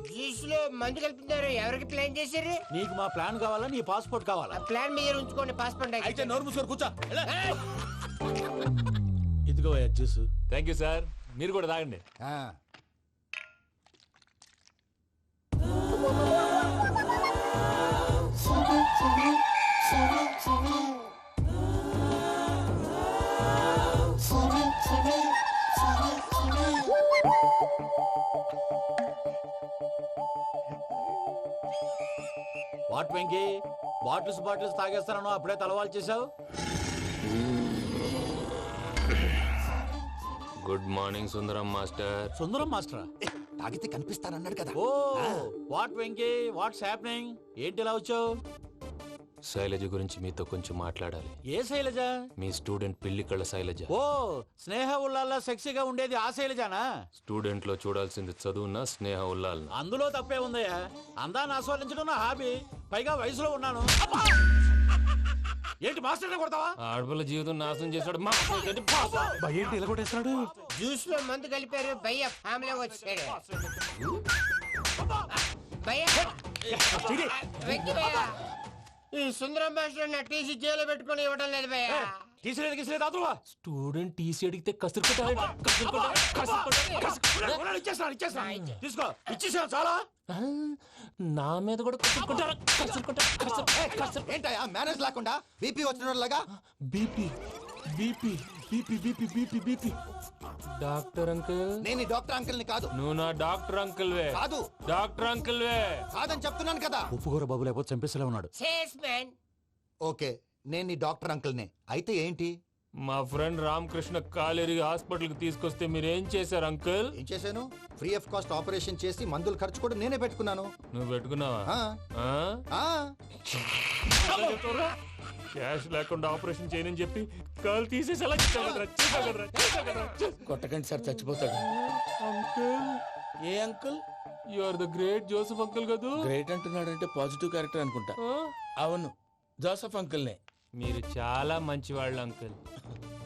జ్యూస్ లో మందు కలుపుతున్నారు, ఎవరికి ప్లాన్ చేశారు? నీకు మా ప్లాన్ కావాలా, నీ పాస్పోర్ట్ కావాలా? ప్లాన్ మీద ఉంచుకోండి, పాస్పోర్ట్ అయితే నోరు మూసుకొని కూర్చో. ఇదిగో జ్యూస్. Thank you sir. మీరు కూడా తాగండి. వాట్ వెంకీ, బాటిల్స్ తాగేస్తాను, అప్పుడే తలవాలు చేసావు. Good morning Sundaram master. Sundaram మాస్టరా? తాగితే కనిపిస్తానన్నాడు కదా. Oh what Venky, what's happening? ఏంటి ఇలా వచ్చావు? శైలజ గురించి మీతో కొంచెం మాట్లాడాలి. ఏ శైలజ? మీ స్టూడెంట్ పిల్లి కళ్ళ శైలజ. ఓ స్నేహ ఉల్లాల్లో సెక్సీగా ఉండేది ఆ శైలజానా? స్టూడెంట్ లో చూడాల్సింది చదువున స్నేహ ఉల్లాల్. అందులో తప్పే ఉందయ్యా. అందాన్ని ఆస్వాదించడం నా హాబీ, పైగా వయసులో ఉన్నాను. ఏంటి మాస్టర్ కొడతావా? ఆడపిల్ల జీవితం నాశనం చేశాడు. ఏంటి ఇలా కొట్టేస్తున్నాడు? జ్యూస్ లో మందు కలిపారు, భయ్య ఫ్యామిలీ వచ్చాడు. వెంకీ భయ్యా, ఈ సుందరం మాస్టర్ నా టీసీ జైలు పెట్టుకొని ఇవ్వడం లేదు భయ్య. తీసిలేదు. స్టూడెంట్ టీసీ అడిగితే కసురు తీసుకో, ఇచ్చేసా చాలా. నా మీద కూడా ఏంటయ్యా మేనేజ్ లేకుండా బీపీ వచ్చినలాగా? BP BP BP BP BP BP. Doctor uncle, నేను డాక్టర్ అంకుల్ ని కాదు. నువ్వు నా డాక్టర్ అంకుల్ వే. కాదు, డాక్టర్ అంకుల్ వే. కాదని చెప్తున్నాను కదా. ఉప్పుకూర బాబు లేకపోతే చంపేసేలా ఉన్నాడు. ఓకే, నేను నీ డాక్టర్ అంకుల్ నే. అయితే ఏంటి? మా ఫ్రెండ్ రామకృష్ణ కాలేరికి హాస్పిటల్ కి తీసుకొస్తే మీరేం చేశారు అంకుల్? ఏం చేశాను? ఫ్రీ ఆఫ్ కాస్ట్ ఆపరేషన్ చేసి మందులు ఖర్చు కూడా నేనే పెట్టుకున్నాను. నువ్వు పెట్టుకున్నావా? క్యాష్ లేకుండా ఆపరేషన్ చేయనని చెప్పి కాల్ తీసేసి కొట్టకండి సార్, చచ్చిపోతాడు. అంకుల్, ఏ uncle? You are the great Joseph uncle కదా. గ్రేట్ అంటున్నాడు అంటే పాజిటివ్ క్యారెక్టర్ అనుకుంటా. అవును, జోసెఫ్ అంకుల్నే. మీరు చాలా మంచివాళ్ళు అంకుల్.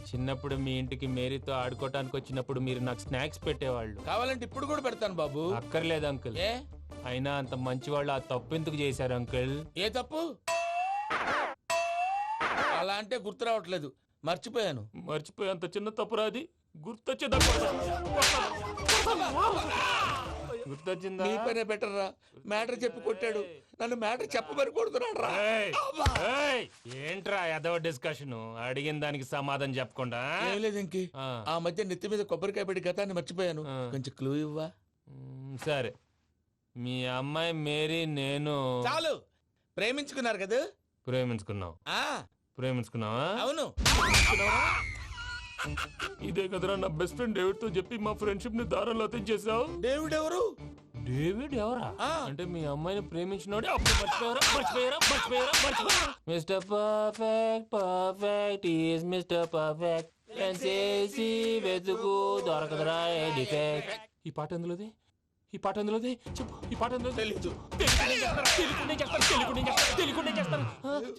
చిన్నప్పుడు మీ ఇంటికి మేరీతో ఆడుకోవటానికి వచ్చినప్పుడు మీరు నాకు స్నాక్స్ పెట్టేవాళ్ళు. కావాలంటే ఇప్పుడు కూడా పెడతాను బాబు. అక్కర్లేదు అంకుల్. ఏ అయినా అంత మంచివాళ్ళు ఆ తప్పు ఎందుకు చేశారు అంకుల్? ఏ తప్పు? అలా అంటే గుర్తు రావట్లేదు, మర్చిపోయాను. మర్చిపోయేంత చిన్న తప్పురాది గుర్తొచ్చే గుర్తొచ్చిందా? నీ పనే బెటర్ రా. మ్యాటర్ చెప్పి కొట్టాడు, నన్ను మ్యాటర్ చెప్పమని కొడుతున్నాడు రా. ఏంట్రా ఎదవ డిస్కషన్? అడిగిన దానికి సమాధానం చెప్పకుండా ఏం లేదు ఇంకి. ఆ మధ్య నెత్తి మీద కొబ్బరికాయ పెట్టి గతాన్ని మర్చిపోయాను. కొంచెం క్లూ ఇవ్వా? సరే, మీ అమ్మాయి మేరీ నేను చాలు. ప్రేమించుకున్నారు కదా? ప్రేమించుకున్నావు. ప్రేమించుకున్నావా? అవును. ఇదే కదరా నా బెస్ట్ ఫ్రెండ్ డేవిడ్ తో చెప్పి మా ఫ్రెండ్షిప్ ని దారంలో తెచ్చేసావు. డేవిడ్ ఎవరు? డేవిడ్ ఎవరా? అంటే మీ అమ్మాయిని ప్రేమించినోడే. Mister perfect, perfect is mister perfect. చేసి వెతుకు దొరకదురా డిఫెక్ట్. ఈ పాట ఎందులోది? ఈ పాట ఎందులోది? చెప్పు. ఈ పాట ఎందులో? తెలీదు.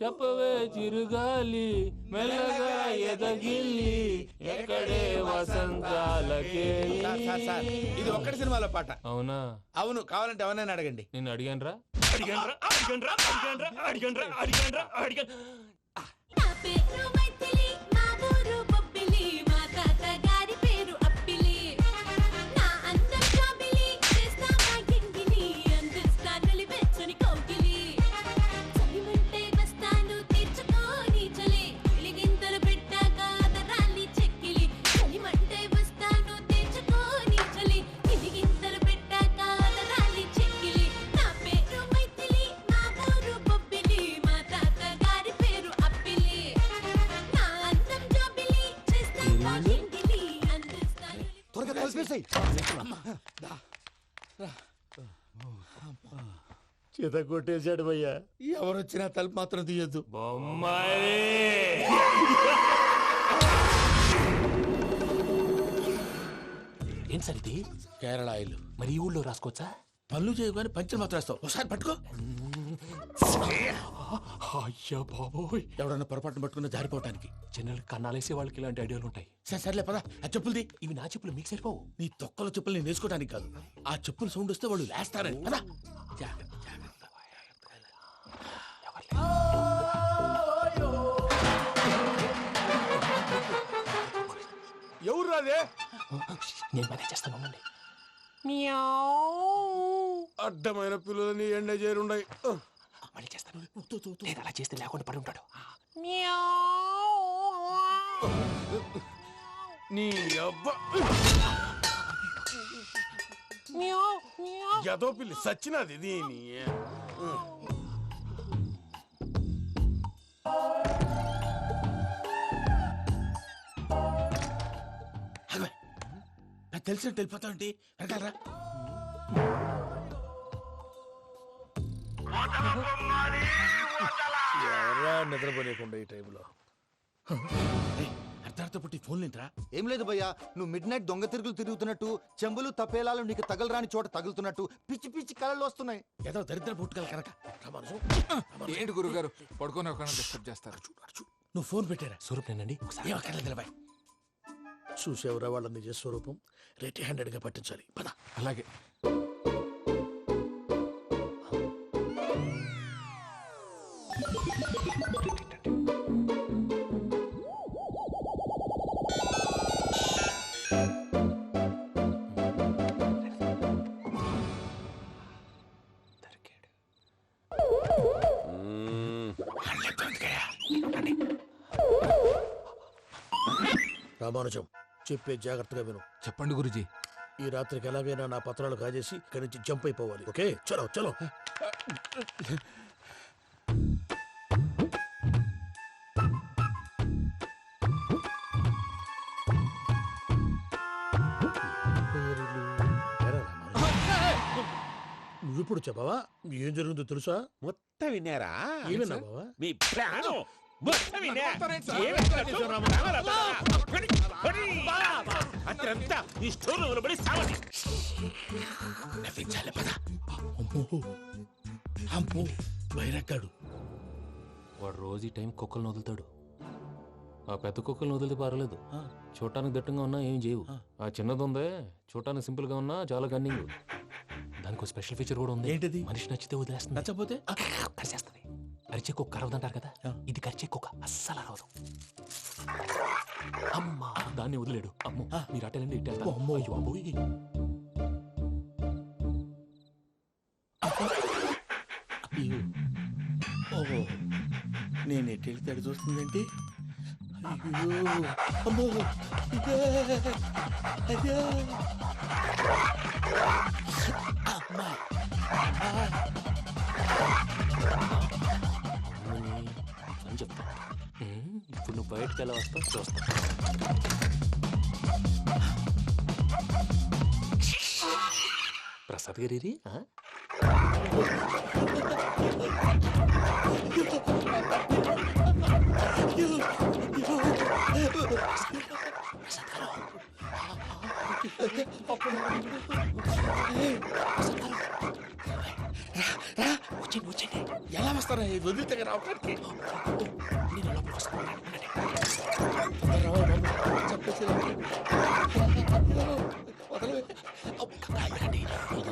చెప్పవే చిరుగాలి మెల్లగా ఎదగిల్లి ఎక్కడే వసంతాలకే. ఇది ఒక్కటి సినిమాలో పాట. అవునా? అవును. కావాలంటే ఎవరైనా అడగండి. నేను అడిగాను రా. చేత కొట్టేశాడు భయ్యా. ఎవరొచ్చినా తలుపు మాత్రం తీయద్దు. ఏం సార్ ఇది? కేరళ ఆయిల్. మరి ఈ ఊళ్ళో రాసుకోవచ్చా? పళ్ళు చేయగానే పంచలు మాత్రం వేస్తావు. ఒకసారి పట్టుకో. అయ్యా బాబోయ్, ఎవడన్నా పొరపాటున పట్టుకున్న జారిపోవటానికి. జనరల్ కన్నాలేసే వాళ్ళకి ఇలాంటి ఐడియాలు ఉంటాయి. సర్లే పదా. ఆ చెప్పులది. ఇవి నా చెప్పులు మీకు సరిపోవు. నీ తొక్కల చెప్పులు నేను వేసుకోవడానికి కాదు, ఆ చెప్పులు సౌండ్ వస్తే వాళ్ళు లేస్తారని. పదా. ఎవరు రాదే? నేను మేనేజ్ చేస్తాను, ఉండండి. అడ్డమైన పిల్లలని ఎండ చేరుండయి. మళ్ళీ చేస్తాను. నేను అలా చేస్తే లేకుండా పడి ఉంటాడు. నీ అబ్బ ఎదో పిల్లి సచ్చినది దీని. నాకు తెలిసినట్టు వెళ్ళిపోతావంటి. వెనకాలరా. ఎవరా నిద్రపోలేకుండా ఈ టైంలో? అర్ధార్థ పుట్టి ఫోన్ లేంట్రా. ఏం లేదు భయ్యా, నువ్వు మిడ్ నైట్ దొంగ తిరుగులు తిరుగుతున్నట్టు, చెంబులు తపేలాలు నీకు తగలరాని చోట తగులుతున్నట్టు పిచ్చి పిచ్చి కళలు వస్తున్నాయి. ఏదో దరిద్ర పుట్టుకల కనుక. ఏంటి గురుగారు పడుకొని ఒక డిస్టర్బ్ చేస్తారు? నువ్వు ఫోన్ పెట్టారా? స్వరూపేనండి. ఏమక్కర్లేదు. చూసేవరా వాళ్ళ నిజ స్వరూపం. రెట్టి హ్యాండెడ్ గా పట్టించాలి. పద. అలాగే. రామానుజం, చెప్పే జాగ్రత్తగా విను. చెప్పండి గురుజీ. ఈ రాత్రికి ఎలాగైనా నా పత్రాలు కాజేసి ఇక్కడి నుంచి జంప్ అయిపోవాలి. ఓకే, చలో చలో. నువ్విప్పుడు చెప్పవా? ఏం జరుగుతుందో తెలుసా? మొత్తం విన్నారా? ఏమన్నా బావా? మీ ప్రాణం అత్రంతా ఈ స్టోర్ పడి సావండి. నవ్వించాలి. పద. అమ్మో బైరక్కాడు. వాడు రోజు ఈ టైం కుక్కలను వదులుతాడు. ఆ పెద్ద కుక్కలను వదిలితే పర్వాలేదు, చూడటానికి దట్టంగా ఉన్నా ఏం చేయవు. ఆ చిన్నది ఉందే, చూడటానికి సింపుల్ గా ఉన్నా చాలా గన్నింగ్. దానికి స్పెషల్ ఫీచర్ కూడా ఉంది. ఏంటిది? మనిషి నచ్చితే వదిలేస్తుంది, నచ్చపోతే కరిచేస్తుంది. అరిచే కుక్క అరవదంటారు కదా, ఇది కరిచే కుక్క అస్సలు అరవదు. అమ్మా, దాన్ని వదిలేడు. అమ్మో, మీరు అటెండి ఇటు వెళ్తారు. అమ్మో, అయ్యో అమ్మో. నేను ఎటు వెళ్తే అటు చూస్తుందంటే అయ్యో అమ్మో ఇదే అదే అమ్మా అని చెప్తా. ఇప్పుడు నువ్వు బయటకు ఎలా వస్తావు చూస్తా. ప్రసాద్ గారి వచ్చండి ఎలా వస్తారా వదిలితే రావడానికి నేను లోపలికి వస్తాను.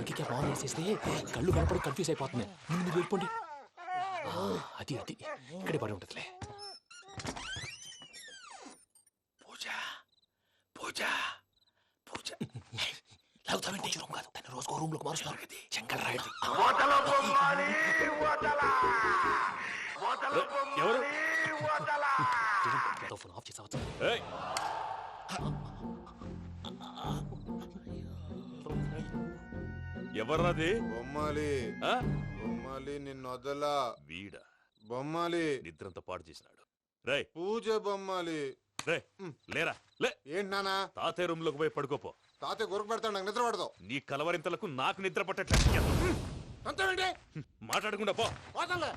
ఇంకే బాగా వేసేస్తే కళ్ళు కనపడి కన్ఫ్యూజ్ అయిపోతున్నాయి. ముందు మీరు వెళ్ళిపోండి. అది అది ఇక్కడే పడి ఉంటుందిలే. పూజ పూజ పూజ లాగుతామంటే రూమ్ కాదు, తన రోజుకో రూమ్ లోకి మారుస్తున్నారు కదా. శంకర్ రాయుడు ఎవరు ఫోన్ ఆఫ్ చేసావచ్చు. ఎవర్రాది? బొమ్మాలి బొమ్మాలి నిన్ను వదలా. వీడ బొమ్మాలి నిద్రంతా పాడు చేసినాడు. రే పూజ బొమ్మాలి. రే లేరా లే. ఏంటి నానా? తాతయ్య రూమ్ లోకి పోయి పడుకోపో. తాతయ్య గురకు పెడతాడు, నాకు నిద్ర పడతావు. నీ కలవరింతలకు నాకు నిద్ర పట్టట్లేదు. అంతేంటి మాట్లాడకుండా పో. పోతాలే.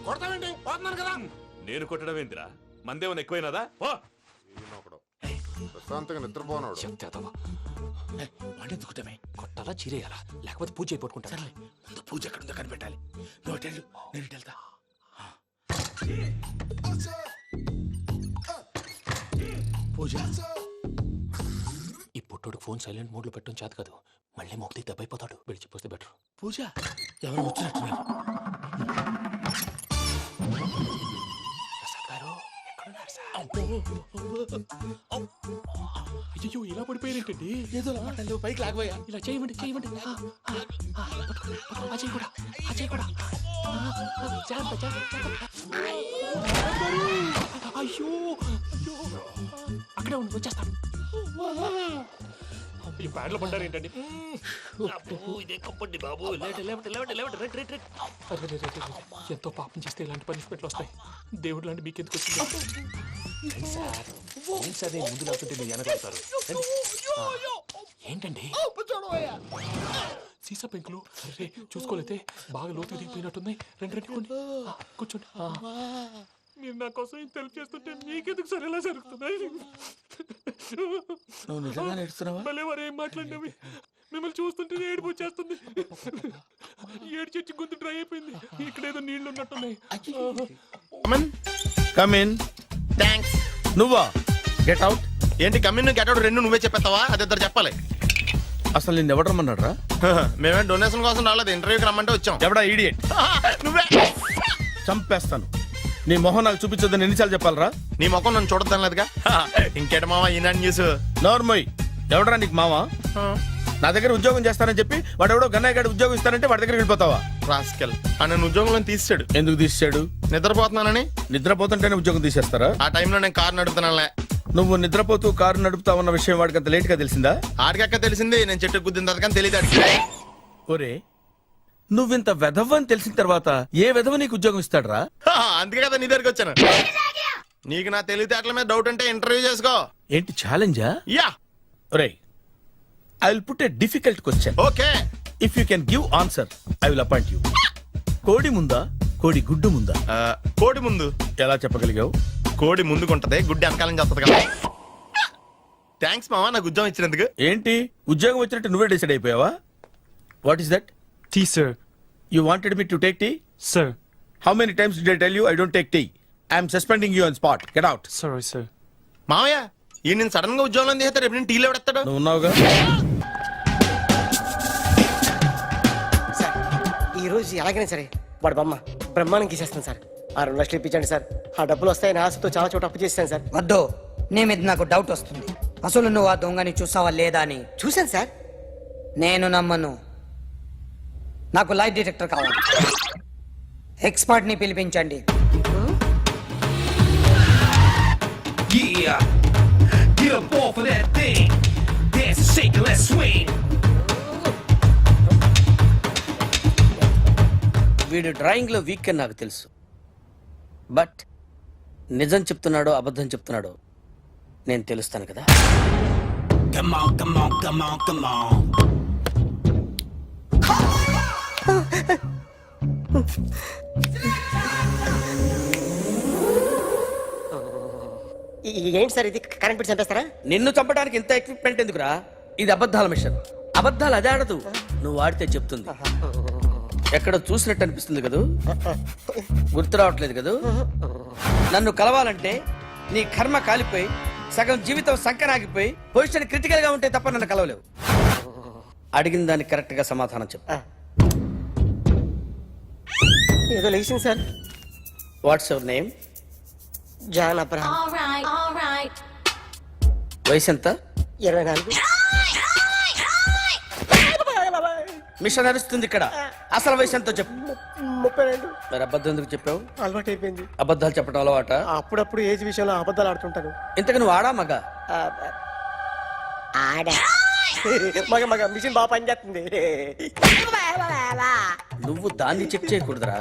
కొడతావేంటి? పోతున్నాను కదా. నేను కొట్టడం ఏంటిరా? మందేమన్నా ఎక్కువైనదా? పో. ప్రశాంతంగా నిద్రపోనాడు. వాడెందుకుంటామే? కొట్టాలా చీరేయాలా లేకపోతే పూజ అయిపోట్టుకుంటా. ముందు పూజ ఎక్కడుందో కనిపెట్టాలి. నువ్వు వెళ్ళు, నేను వెళ్తా. పూజ ఈ పుట్టోడు ఫోన్ సైలెంట్ మోడ్ లో పెట్టడం చేత కాదు. మళ్ళీ మొక్కి దెబ్బైపోతాడు. విడిచిపోతే బెటర్. పూజ ఎవరు వచ్చినట్టున్నారు. ప్రసాద్ గారు ఎక్కడున్నారు సార్? అయ్యో ఇలా పడిపోయారేంటండి? ఏదో మాటలు పైకి లాగబోయా. ఇలా చేయమండి చేయమండి. అజయ్ కూడా అజయ్ కూడా అయ్యో అక్కడే ఉండి వచ్చేస్తాను. ఈ బ్యాడ్లో పడ్డారు ఏంటండి? ఇదే కప్పండి బాబు. ఎంతో పాపం చేస్తే ఇలాంటి పనిష్మెంట్లు వస్తాయి. దేవుడు లాంటి మీకు ఎందుకు వచ్చింది సార్? ముందు లేకుంటే మీరు వెనకాడతారు. ఏంటండి సీసా పెంకులు? అరే చూసుకోలేతే బాగా లోతు దిగిపోయినట్టున్నాయి. రెండు కూర్చోండి. మీరు నా కోసం ఇంత హెల్ప్ చేస్తుంటే మీకెందుకు సరే ఎలా జరుగుతున్నాయి? నువ్వు నిజంగా నేర్చుతున్నావా? మళ్ళీ వారు ఏం మాట్లాడినవి మిమ్మల్ని చూస్తుంటే ఏడుపు వచ్చేస్తుంది. ఏడు చెట్టు గొంతు డ్రై అయిపోయింది. ఇక్కడ ఏదో నీళ్లు ఉన్నట్టున్నాయి. కమిన్. థ్యాంక్స్. నువ్వా? Get out. ఏంటి కమిన్ గెట్ అవుట్ రెండు నువ్వే చెప్పేస్తావా? అది ఇద్దరు చెప్పాలి. అసలు నిన్ను ఎవడు రమ్మన్నాడు రా? మేమే డొనేషన్ కోసం రాలేదు, ఇంటర్వ్యూకి రమ్మంటే వచ్చాం. ఎవడా ఈడియట్? నువ్వే. చంపేస్తాను. నీ మొహం నాకు చూపించొద్దని ఎన్నిసార్లు చెప్పాలరా? నీ ముఖం నన్ను చూడద్దాం లేదుగా. ఇంకేట మావా ఈనాడు న్యూస్. నోర్మోయ్. ఎవడరా నీకు మావా? నా దగ్గర ఉద్యోగం చేస్తానని చెప్పి వాడు ఎవడో గన్నయ్య గారి ఉద్యోగం ఇస్తానంటే వాడి దగ్గర వెళ్ళిపోతావా? రాస్కెల్. నన్ను ఉద్యోగంలో తీసాడు. ఎందుకు తీసాడు? నిద్రపోతున్నానని. నిద్రపోతుంటేనే ఉద్యోగం తీసేస్తారా? ఆ టైంలో నేను కారు నడుపుతున్నానులే. నువ్వు నిద్రపోతూ కారు నడుపుతావన్న విషయం వాడికి అంత లేట్ గా తెలిసిందా? ఆడికక్క తెలిసింది, నేను చెట్టు గుద్దిన తర్వాత కానీ తెలియదు ఆడికి. ఒరే నువ్వింత వెధవ్ అని తెలిసిన తర్వాత ఏ వెధవ నీకు ఉద్యోగం ఇస్తాడరా? అందుకే కదా నీ దగ్గరికి వచ్చాను. నీకు నా తెలివితేటల మీద డౌట్ అంటే ఇంటర్వ్యూ చేసుకో. ఏంటి ఛాలెంజా? యా. ఒరే I will put a difficult question. Okay. If you can give answer I will appoint you. కోడి ముందా కోడి గుడ్డు ముందా? కోడి ముందు. ఎలా చెప్పగలిగావు? కోడి ముందుకుంటది, గుడ్డి వెనకాలం చేస్తుంది కదా. థ్యాంక్స్ మావా నాకు ఉద్యోగం ఇచ్చినందుకు. ఏంటి ఉద్యోగం వచ్చినట్టు నువ్వే డిసైడ్ అయిపోయావా? What is that? Tea sir. You wanted me to take tea? Sir. How many times did I tell you I don't take tea? I am suspending you on spot. Get out. Sorry, sir. మావయ్య ఈ నేను sudden గా ఉద్యోగంలో తీస్తాడు. రేపు నేను టీలో పెడతాడు. నువ్వు ఉన్నావుగా. సార్ ఈ రోజు ఎలాగైనా సరే వాడు బొమ్మ బ్రహ్మాండం గీసేస్తాను సార్. ఆ 2 లక్షలు ఇప్పించండి సార్. ఆ డబ్బులు వస్తాయని ఆశతో చాలా చోట అప్పు చేస్తాను సార్. వద్దు, నీ మీద నాకు డౌట్ వస్తుంది. అసలు నువ్వు ఆ దొంగని చూసావా లేదా అని. చూశాను సార్. నేను నమ్మను. నాకు లైట్ డిటెక్టర్ కావాలి. ఎక్స్పర్ట్ ని పిలిపించండి. Yeah, get up off of that thing. Dance and shake and let's swing. వీడు డ్రాయింగ్ లో వీక్ అని నాకు తెలుసు, బట్ నిజం చెప్తున్నాడో అబద్ధం చెప్తున్నాడో నేను తెలుస్తాను కదా. Come on, come on, come on, come on. ఏంటి సార్ ఇది? కరెంట్ బిల్ చంపేస్తారా? నిన్ను చంపడానికి ఇంత ఎక్విప్మెంట్ ఎందుకురా? ఇది అబద్ధాల మిషన్. అబద్ధాలు అదే ఆడదు, నువ్వు ఆడితే చెప్తుంది. ఎక్కడ చూసినట్టు అనిపిస్తుంది కదూ, గుర్తు రావట్లేదు కదూ. నన్ను కలవాలంటే నీ కర్మ కాలిపోయి సగం జీవితం సంకరాగిపోయి పొజిషన్ క్రిటికల్ గా ఉంటే తప్ప నన్ను కలవలేవు. అడిగిన దానికి కరెక్ట్ గా సమాధానం చెప్పు. ఏదో లేచింది sir. What's your name? John Abraham. వయసు ఎంత? 24. మిషన్ నడుస్తుంది ఇక్కడ. అసలు వయసు ఎంతో చెప్పు. 32. మరి అబద్ధం ఎందుకు చెప్పావు? అలవాటు అయిపోయింది. అబద్ధాలు చెప్పడం అలవాట? అప్పుడప్పుడు ఏజ్ విషయంలో అబద్ధాలు ఆడుతుంటాను. ఇంతకు నువ్వు ఆడా మగ? ఆడా. మగ మిషన్ బాగా పనిచేస్తుంది. నువ్వు దాన్ని చెక్ చేయకూడదురా,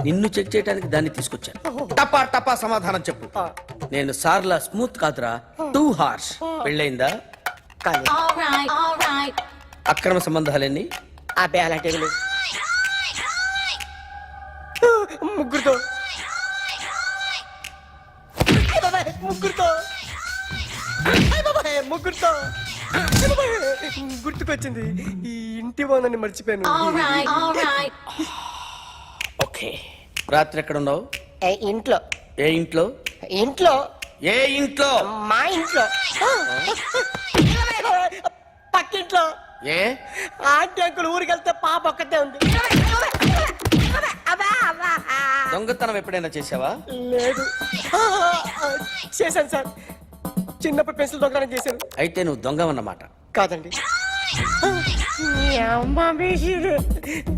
నిన్ను చెక్ చేయడానికి దాన్ని తీసుకొచ్చాను. టపా టపా సమాధానం చెప్పు. నేను సార్లా స్మూత్ కాదురా, టూ హార్ష్. పెళ్ళయిందా? అక్రమ సంబంధాలన్నీ? అబ్బే అలాంటి ముగ్గురుతో. ముగ్గురుతో గుర్తుకొచ్చింది. ఈ ఇంటి బాగుందని మర్చిపోయాను. ఓకే. రాత్రి ఎక్కడ ఉన్నావు? ఇంట్లో. ఏ ఇంట్లో? ఇంట్లో. ఏ ఇంట్లో? మా ఇంట్లో. పక్కింట్లో. ఏ? ఆంటీ అంకుల్ ఊరికి వెళ్తే పాప ఒక్కతే ఉంది. దొంగతనం ఎప్పుడైనా చేసావా? లేదు. చేశాను సార్. చిన్నప్పుడు పెన్సిల్ దొంగతనం చేశాను. అయితే నువ్వు దొంగవన్నమాట. కాదండి,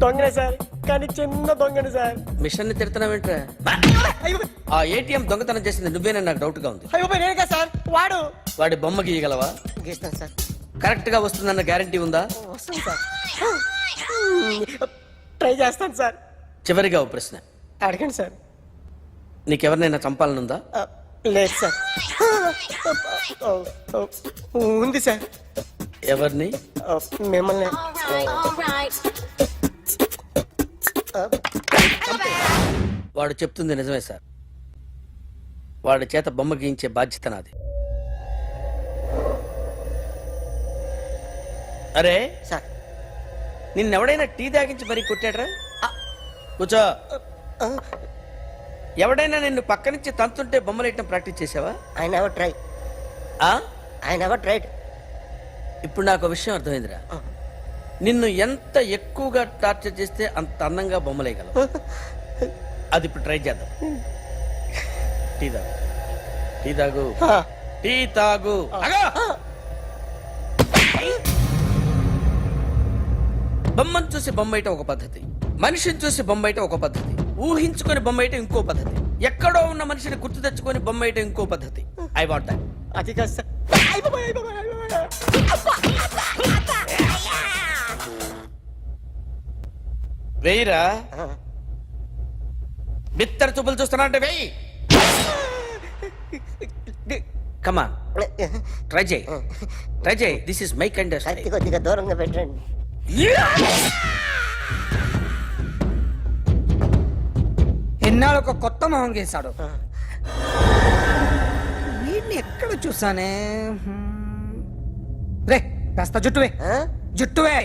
దొంగనే సార్, కానీ చిన్న దొంగని సార్. మిషన్ ని తిడుతున్నావేంట్రా? ఆ ఏటీఎం దొంగతనం చేసింది నువ్వేనని నాకు డౌట్ గా ఉంది. అయ్యో నేనే సార్. వాడి బొమ్మ గీయగలవా? గీస్తాను సార్. కరెక్ట్ గా వస్తుందన్న గ్యారంటీ ఉందా? వస్తుంది సార్. ట్రై చేస్తాను సార్. చివరిగా ఓ ప్రశ్న అడగండి సార్. నీకెవరినైనా చంపాలనుందా? లేదు సార్. ఉంది సార్. ఎవరిని? మిమ్మల్ని. వాడు చెప్తుంది నిజమే సార్. వాడి చేత బొమ్మ గీయించే బాధ్యత నాది. అరే సార్, నిన్నెవడైనా టీ తాగించి మరీ కొట్టాడ్రా? కూర్చో. ఎవడైనా నిన్ను పక్క నుంచి తంతుంటే బొమ్మలేయటం ప్రాక్టీస్ చేసావా? I never try. I never tried. ఇప్పుడు నాకు విషయం అర్థమైందిరా. నిన్ను ఎంత ఎక్కువగా టార్చర్ చేస్తే అంత అందంగా బొమ్మలేయగలవు. అది ఇప్పుడు ట్రై చేద్దాం. టీ తాగు. టీ తాగు. టీ తాగు. బొమ్మను చూసి బొమ్మయటం ఒక పద్ధతి, మనిషిని చూసి బొమ్మయటం ఒక పద్ధతి, ఊహించుకొని బొమ్మయటం ఇంకో పద్ధతి, ఎక్కడో ఉన్న మనిషిని గుర్తు తెచ్చుకొని బొమ్మయటం ఇంకో పద్ధతి. I want that. అది కాదు సార్. వెయ్యిరా. బిత్తర చూపులు చూస్తున్నా అంటే వెయ్యి. కమాన్, ట్రై చేయి. ట్రై చేయి. This is my kind of style. కొద్దిగా దూరంగా పెట్టండి. ఎన్నాళ్ళు ఒక కొత్త మొహం గీశాడు. వీడిని ఎక్కడ చూసానే? రే కాస్త జుట్టువే. జుట్టువే.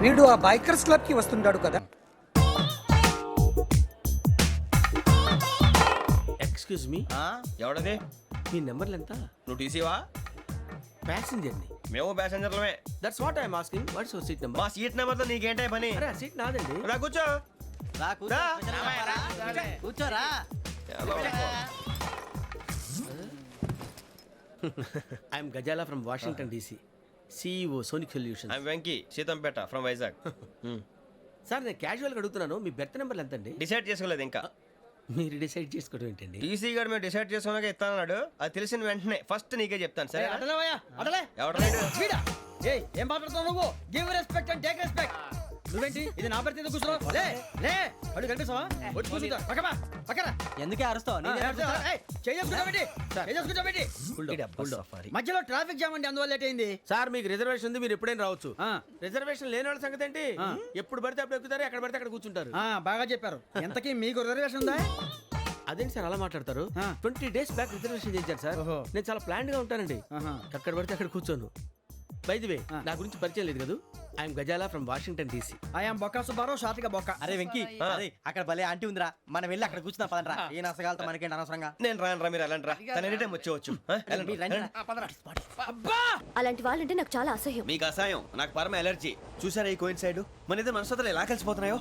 వీడు ఆ బైకర్స్ క్లబ్ కి వస్తుంటాడు కదా. Excuse me. ఎవడది? మీ నెంబర్లు ఎంత? నువ్వు టీసీవా? ప్యాసింజర్ ని. మేము ప్యాసెంజర్లమే. That's what I'm asking. What's your seat number? మా సీట్ నెంబర్ తో నీకేంటే పని? అరే ఆ సీట్ నాదండి. రా కూర్చో. కూర్చోరా. I'm Gazala from Washington DC, CEO Sonic solution. I'm Venky Seethampeta from Vizag. Sir నేను క్యాజువల్గా అడుగుతున్నాను, మీ బెర్త్ నెంబర్ ఎంత అండి? డిసైడ్ చేసుకోలేదు ఇంకా. మీరు డిసైడ్ చేసుకోవడం ఏంటండి? టీసీ గారు మేము డిసైడ్ చేసుకున్నాక ఇస్తానన్నాడు. అది తెలిసిన వెంటనే ఫస్ట్ నీకే చెప్తాను. సరే అటలేవయ్యా, అటలే. ఎవరు వీడా? ఏయ్, ఏం మాట్లాడుతున్నావు నువ్వు? Give respect and take respect. నువ్వేంటి ఇది నా పరిస్థితి కూర్చున్నావు? లే లే, అడుగు కనిపిస్తావా? వచ్చి కూర్చుంటా. పక్కమా పక్కన. ఎందుకే అరుస్తావు? మధ్యలో ట్రాఫిక్ జామ్ అండి, అందువల్ల లేట్ అయింది. సార్ మీకు రిజర్వేషన్ ఉంది, మీరు ఎప్పుడైనా రావచ్చు. రిజర్వేషన్ లేని వాళ్ళ సంగతి ఏంటి? ఎప్పుడు పడితే అప్పుడు ఎక్కుతారు, ఎక్కడ పడితే అక్కడ కూర్చుంటారు. బాగా చెప్పారు. ఎంతకీ మీకు రిజర్వేషన్ ఉందా? అదేంటి సార్ అలా మాట్లాడతారు? 20 days బ్యాక్ రిజర్వేషన్ చేశారు సార్. నేను చాలా ప్లాన్డ్ గా ఉంటానండి. ఎక్కడ పడితే అక్కడ కూర్చోను. బై ది వే, నా గురించి పరిచయం లేదు కదా. I'm Gazala from Washington DC. I'm Bokka Subbarao, షాతిక బొక్క. అరే వెంకీ, అరే అక్కడ భలే ఆంటీ ఉందిరా, మనం వెళ్ళి అక్కడ కూర్చున్నా పదనరా. ఏ నసగాలతో మనకేంటి అనవసరంగా. నేను రాను రా, మీరు వెళ్ళండి రా. తన ఎనీ టైం వచ్చేవచ్చు. అలాంటి వాళ్ళంటే నాకు చాలా అసహ్యం. మీకు అసహాయం, నాకు పరమ ఎలర్జీ. చూసారా ఈ కోయిన్ సైడ్? మన ఇద్దరు మనసుతో ఎలా కలిసిపోతున్నాయో.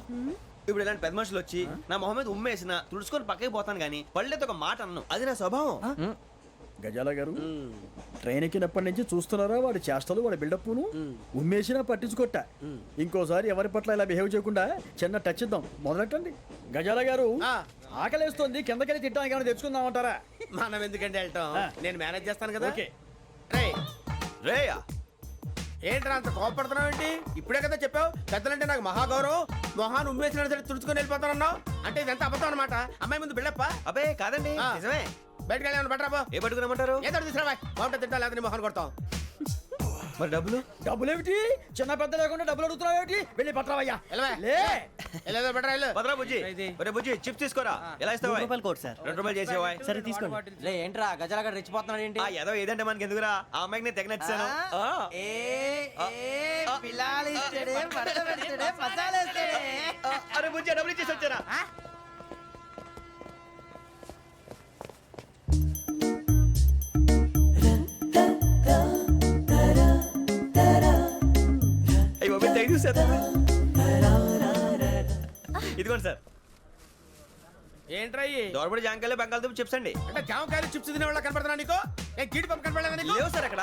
ఇప్పుడు ఇలాంటి పెద్ద మనుషులు వచ్చి నా మొహం మీద ఉమ్మేసిన తుడుచుకొని పక్కకి పోతాను కానీ పళ్ళేతో ఒక మాట అన్ను. అది నా స్వభావం. గజాల గారు, ట్రైన్ ఎక్కినప్పటి నుంచి చూస్తున్నారా వాడి చేష్టలు, వాడి బిల్డప్ను? ఉమ్మేసినా పట్టించుకోట. ఇంకోసారి ఎవరి పట్ల ఇలా బిహేవ్ చేయకుండా చిన్న టచ్ ఇద్దాం. మొదలెట్టండి. గజాల గారు, ఆకలేస్తోంది, కిందకెళ్ళి తిట్టడానికి ఏమైనా తెచ్చుకుందామంటారా? మనం ఎందుకంటే వెళ్తాం, నేను మేనేజ్ చేస్తాను కదా. రేయా ఏంట్రా అంత కోపడుతున్నావు ఏంటి? ఇప్పుడే కదా చెప్పావు పెద్దలంటే నాకు మహాగౌరవం, మొహాన్ని ఉమ్మేసిన సరే తుడుచుకొని వెళ్ళిపోతానన్నావు. అంటే ఇదంతా అబద్ధం అనమాట. అమ్మాయి ముందు బిల్డప్ప? అబ్బే కాదండి, నిజమే. బయటకు వెళ్ళాను బట్రాబో. ఏ పట్టుకురమ్మంటారు? ఏదో తీసుకురా, బాగుంటుంది తింటా, లేదా మొహాన్ని కొడతాం. మరి డబ్బులు? డబ్బులు ఏమిటి? చిన్న పెద్ద లేకుండా డబ్బులు అడుగుతున్నావు ఏమిటి? వెళ్ళి పట్టరావయ్యా. భద్రా బుజ్జి, ఒరే బుజ్జి చిప్స్ తీసుకోరా. ఎలా ఇస్తావా? Court sir. 2 రూపాయలు చేసేవా? సరే తీసుకోండి. లే ఏంట్రా గజాల గారు రెచ్చిపోతున్నాడు ఏంటి? ఏదో ఏదంటే మనకి ఎందుకురా, ఆ అమ్మాయికి నేను తెగ నచ్చాను. అరే బుజ్జి డబ్బులు ఇచ్చేసి వచ్చారా? ఇదిగోండి సార్. ఏంట్రా దోరబడి జాంకాయలు బంగాళదుంప చిప్స్ అండి. అంటే జామకాయలు చిప్స్ తినే వాళ్ళ కనపడుతున్నా నీకు? ఏ గీడి పంపు కనపడలేదా నీకు? లేవు సార్ అక్కడ.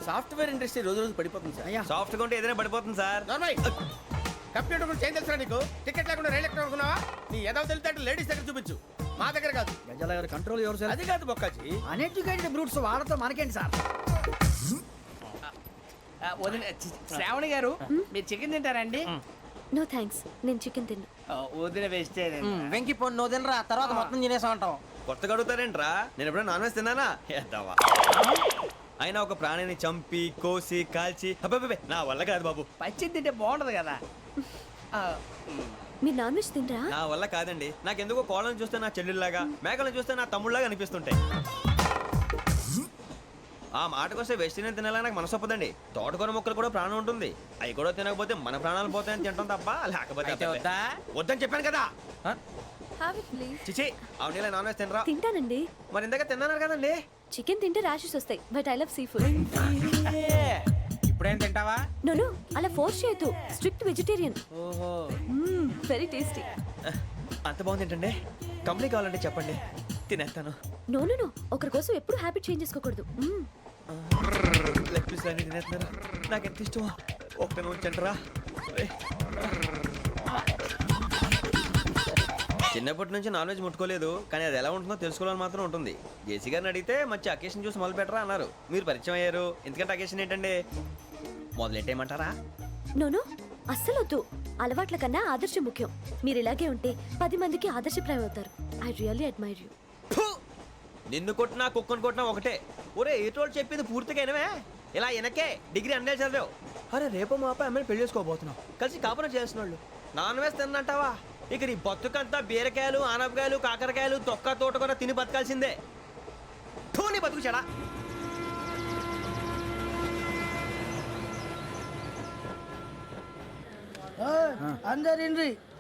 సాఫ్ట్వేర్ ఇండస్ట్రీ రోజు రోజు పడిపోతుంది సార్. సాఫ్ట్ గా ఉంటే ఏదైనా పడిపోతుంది సార్. కంప్యూటర్ గురించి ఏం తెలుసా నీకు? టికెట్ లేకుండా రైలు ఎక్కడ అనుకున్నావా? నీ ఏదో తెలితే లేడీస్ దగ్గర చూపించు, మా దగ్గర కాదు. గజాల గారు కంట్రోల్ ఎవరు సార్? అది కాదు బొక్కాజీ, అన్ఎడ్యుకేటెడ్ బ్రూట్స్ వాళ్ళతో మనకేంటి సార్? శ్రావణి గారు, మీరు చికెన్ తింటారండి? నో థ్యాంక్స్, నేను చికెన్ తిన్నా. వదిన వేస్తే వెంకి పొన్ను నువ్వు తినరా, తర్వాత మొత్తం తినేసా ఉంటాం. కొత్తగా అడుగుతారేంట్రా? నేను ఎప్పుడైనా నాన్ వెజ్ తిన్నానా? అయినా ఒక ప్రాణిని చంపి కోసి కాల్చి అబ్బబ్బే నా వల్ల కాదు బాబు. పచ్చి తింటే బాగుంటది కదా. మీరు నాన్ వెజ్ తినరా? నా వల్ల కాదండి. నాకెందుకో కోళ్ళని చూస్తే నా చెల్లెళ్ళలాగా, మేకలను చూస్తే నా తమ్ముళ్ళలాగా అనిపిస్తుంటాయి. ఆ మాటకొస్తే వెస్టిరియన్ తినాలని నాకు మనసు ఒప్పదండి. తోటకూర మొక్కలు కూడా ప్రాణం ఉంటుంది. అవి కూడా తినకపోతే మన ప్రాణాలు పోతాయని తింటాం తప్ప లేకపోతే వద్దని చెప్పాను కదా. చిచి అవునీ నాన్ వెజ్ తినరా? తింటానండి. మరి ఇందాక తిన్నాను కదండి. చికెన్ తింటే ర్యాషెస్ వస్తాయి, but I love sea food. ఇప్పుడేం తింటావా? నో అలా ఫోర్స్ చేయొద్దు, స్ట్రిక్ట్ వెజిటేరియన్. ఓహో, వెరీ టేస్టీ. అంత బాగుంది ఏంటండి? కంపెనీ కావాలంటే చెప్పండి, తినేస్తాను. నో ఒకరి కోసం ఎప్పుడు హ్యాబిట్ చేంజ్ చేసుకోకూడదు. లెగ్ పీస్ అన్ని తినేస్తున్నారు, నాకు ఎంత ఇష్టమో. ఒకటే ఉంచండిరా. చిన్నప్పటి నుంచి నాన్ వెజ్ ముట్టుకోలేదు, కానీ అది ఎలా ఉంటుందో తెలుసుకోవాలని మాత్రం ఉంటుంది. జేసీ గారిని అడిగితే మంచి అకేషన్ చూసి మొదలు పెట్టరా అన్నారు. మీరు పరిచయం అయ్యారు, ఎందుకంటే అకేషన్ ఏంటండి? మొదలెట్టేయమంటారా? నో అస్సలు వద్దు. అలవాట్ల కన్నా ఆదర్శం ముఖ్యం. మీరు ఇలాగే ఉంటే 10 మందికి ఆదర్శప్రాయం అవుతారు. I really admire you. నిన్ను కొట్టినా కుక్కను కొట్టినా ఒకటే. ఒరే ఏటోళ్ళు చెప్పింది పూర్తిగా వినవే. ఇలా వెనకే డిగ్రీ అన్నే చదివావు. అరే రేపు మా అబ్బాయి అమ్మని పెళ్లి చేసుకోబోతున్నావు, కలిసి కాపురం చేస్తున్నాళ్ళు. Non veg తిన్నంటావా? ఇక నీ బతుకంతా బీరకాయలు, ఆనపకాయలు, కాకరకాయలు, తొక్క తోట కూడా తిని బతకాల్సిందే. నీ బతుకు చెడా. అందరు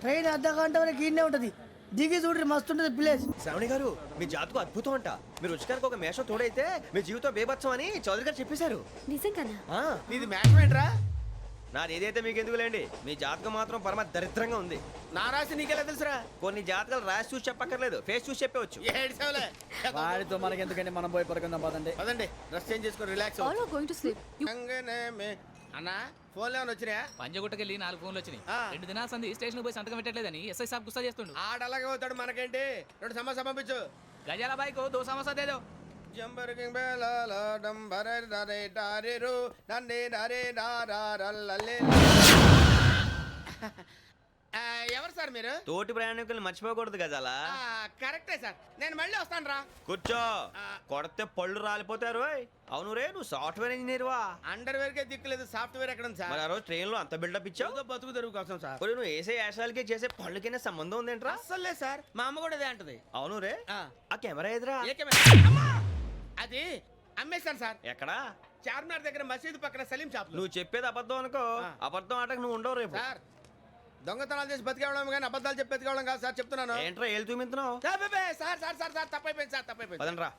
ట్రైన్ అర్ధ గంట వరకు ఇన్నే ఉంటది. దిగి చూడ్రి మస్తుంటది ప్లేస్. శ్రావణి గారు మీ జాతకు అద్భుతం అంట. మీరు రుచికారికి ఒక మేషం తోడైతే మీ జీవితం బేబత్సం అని చౌదరి గారు చెప్పేశారు. నిజంగానా? నీది మ్యాటర్ ఏంట్రా? నాది ఏదైతే మీకు ఎందుకులేండి, మీ జాతకం మాత్రం పరమ దరిద్రంగా ఉంది. నా రాసి నీకెలా తెలుసురా? కొన్ని జాతకాలు రాసి చూసి చెప్పక్కర్లేదు, ఫేస్ చూసి చెప్పవచ్చు. ఏడ్చావులే. వాడితో మనకి ఎందుకండి, మనం పోయి పడుకుందాం పదండి. పదండి, డ్రెస్ చేంజ్ చేసుకొని relax All are going to sleep. అన్న ఫోన్లో ఏమైనా వచ్చినాయా? పంజగుట్టకెళ్ళి 4 ఫోన్లు వచ్చినాయి. 2 దినాల సంది స్టేషన్ పోయి సంతకం పెట్టలేదని ఎస్ఐ సాబ్ గుస్తా చేస్తుండు. ఆడలాగే పోతాడు, మనకేంటి? 2 సమస్య పంపించు. గజాల బైక్ 2 సమస్య దేదో. జంబరకింగ్ బేలాల డంబరే డరే డారెరు నన్నే నరే నారారల్లలే. ఎవరు సార్ మీరు? తోటి ప్రయాణికుల్ని మర్చిపోకూడదు గజాల. కరెక్టే సార్, నేను మళ్ళీ వస్తాను రా. కూర్చో, కొడితే పళ్ళు రాలిపోతారు. అవును రే, నువ్వు సాఫ్ట్వేర్ ఇంజనీర్ వా? అండర్వేర్ కే దిక్కులేదు, సాఫ్ట్వేర్ ఎక్కడ ఉంది సార్? మరి ఆ రోజు ట్రైన్ లో అంత బిల్డప్ ఇచ్చావు. బతుకు తెరువు కోసం సార్. మరి నువ్వు వేసే యాశాలకి చేసే పళ్ళకైనా సంబంధం ఉందేంట్రా? అస్సలే సార్, మా అమ్మ కూడా అదే అంటది. అవును రే, ఆ కెమెరా ఎదురా? ఏ కెమెరా? అమ్మా! అది అమ్మేశాను సార్. ఎక్కడా? చార్మినార్ దగ్గర మసీదు పక్కన సలీం షాప్. నువ్వు చెప్పేది అబద్ధం అనుకో, అబద్ధం ఆటకు నువ్వు ఉండవు రేపు. సార్, దొంగతనాలు చేసి బతికేవడం కానీ అబద్ధాలు చెప్పి బతికేవడం కాదు సార్, చెప్తున్నాను. ఏంట్రా ఏళ్ళు చూపించినావు? సార్ సార్ సార్ సార్ తప్పైపోయింది సార్, తప్పైపోయింది. పదండ్రా.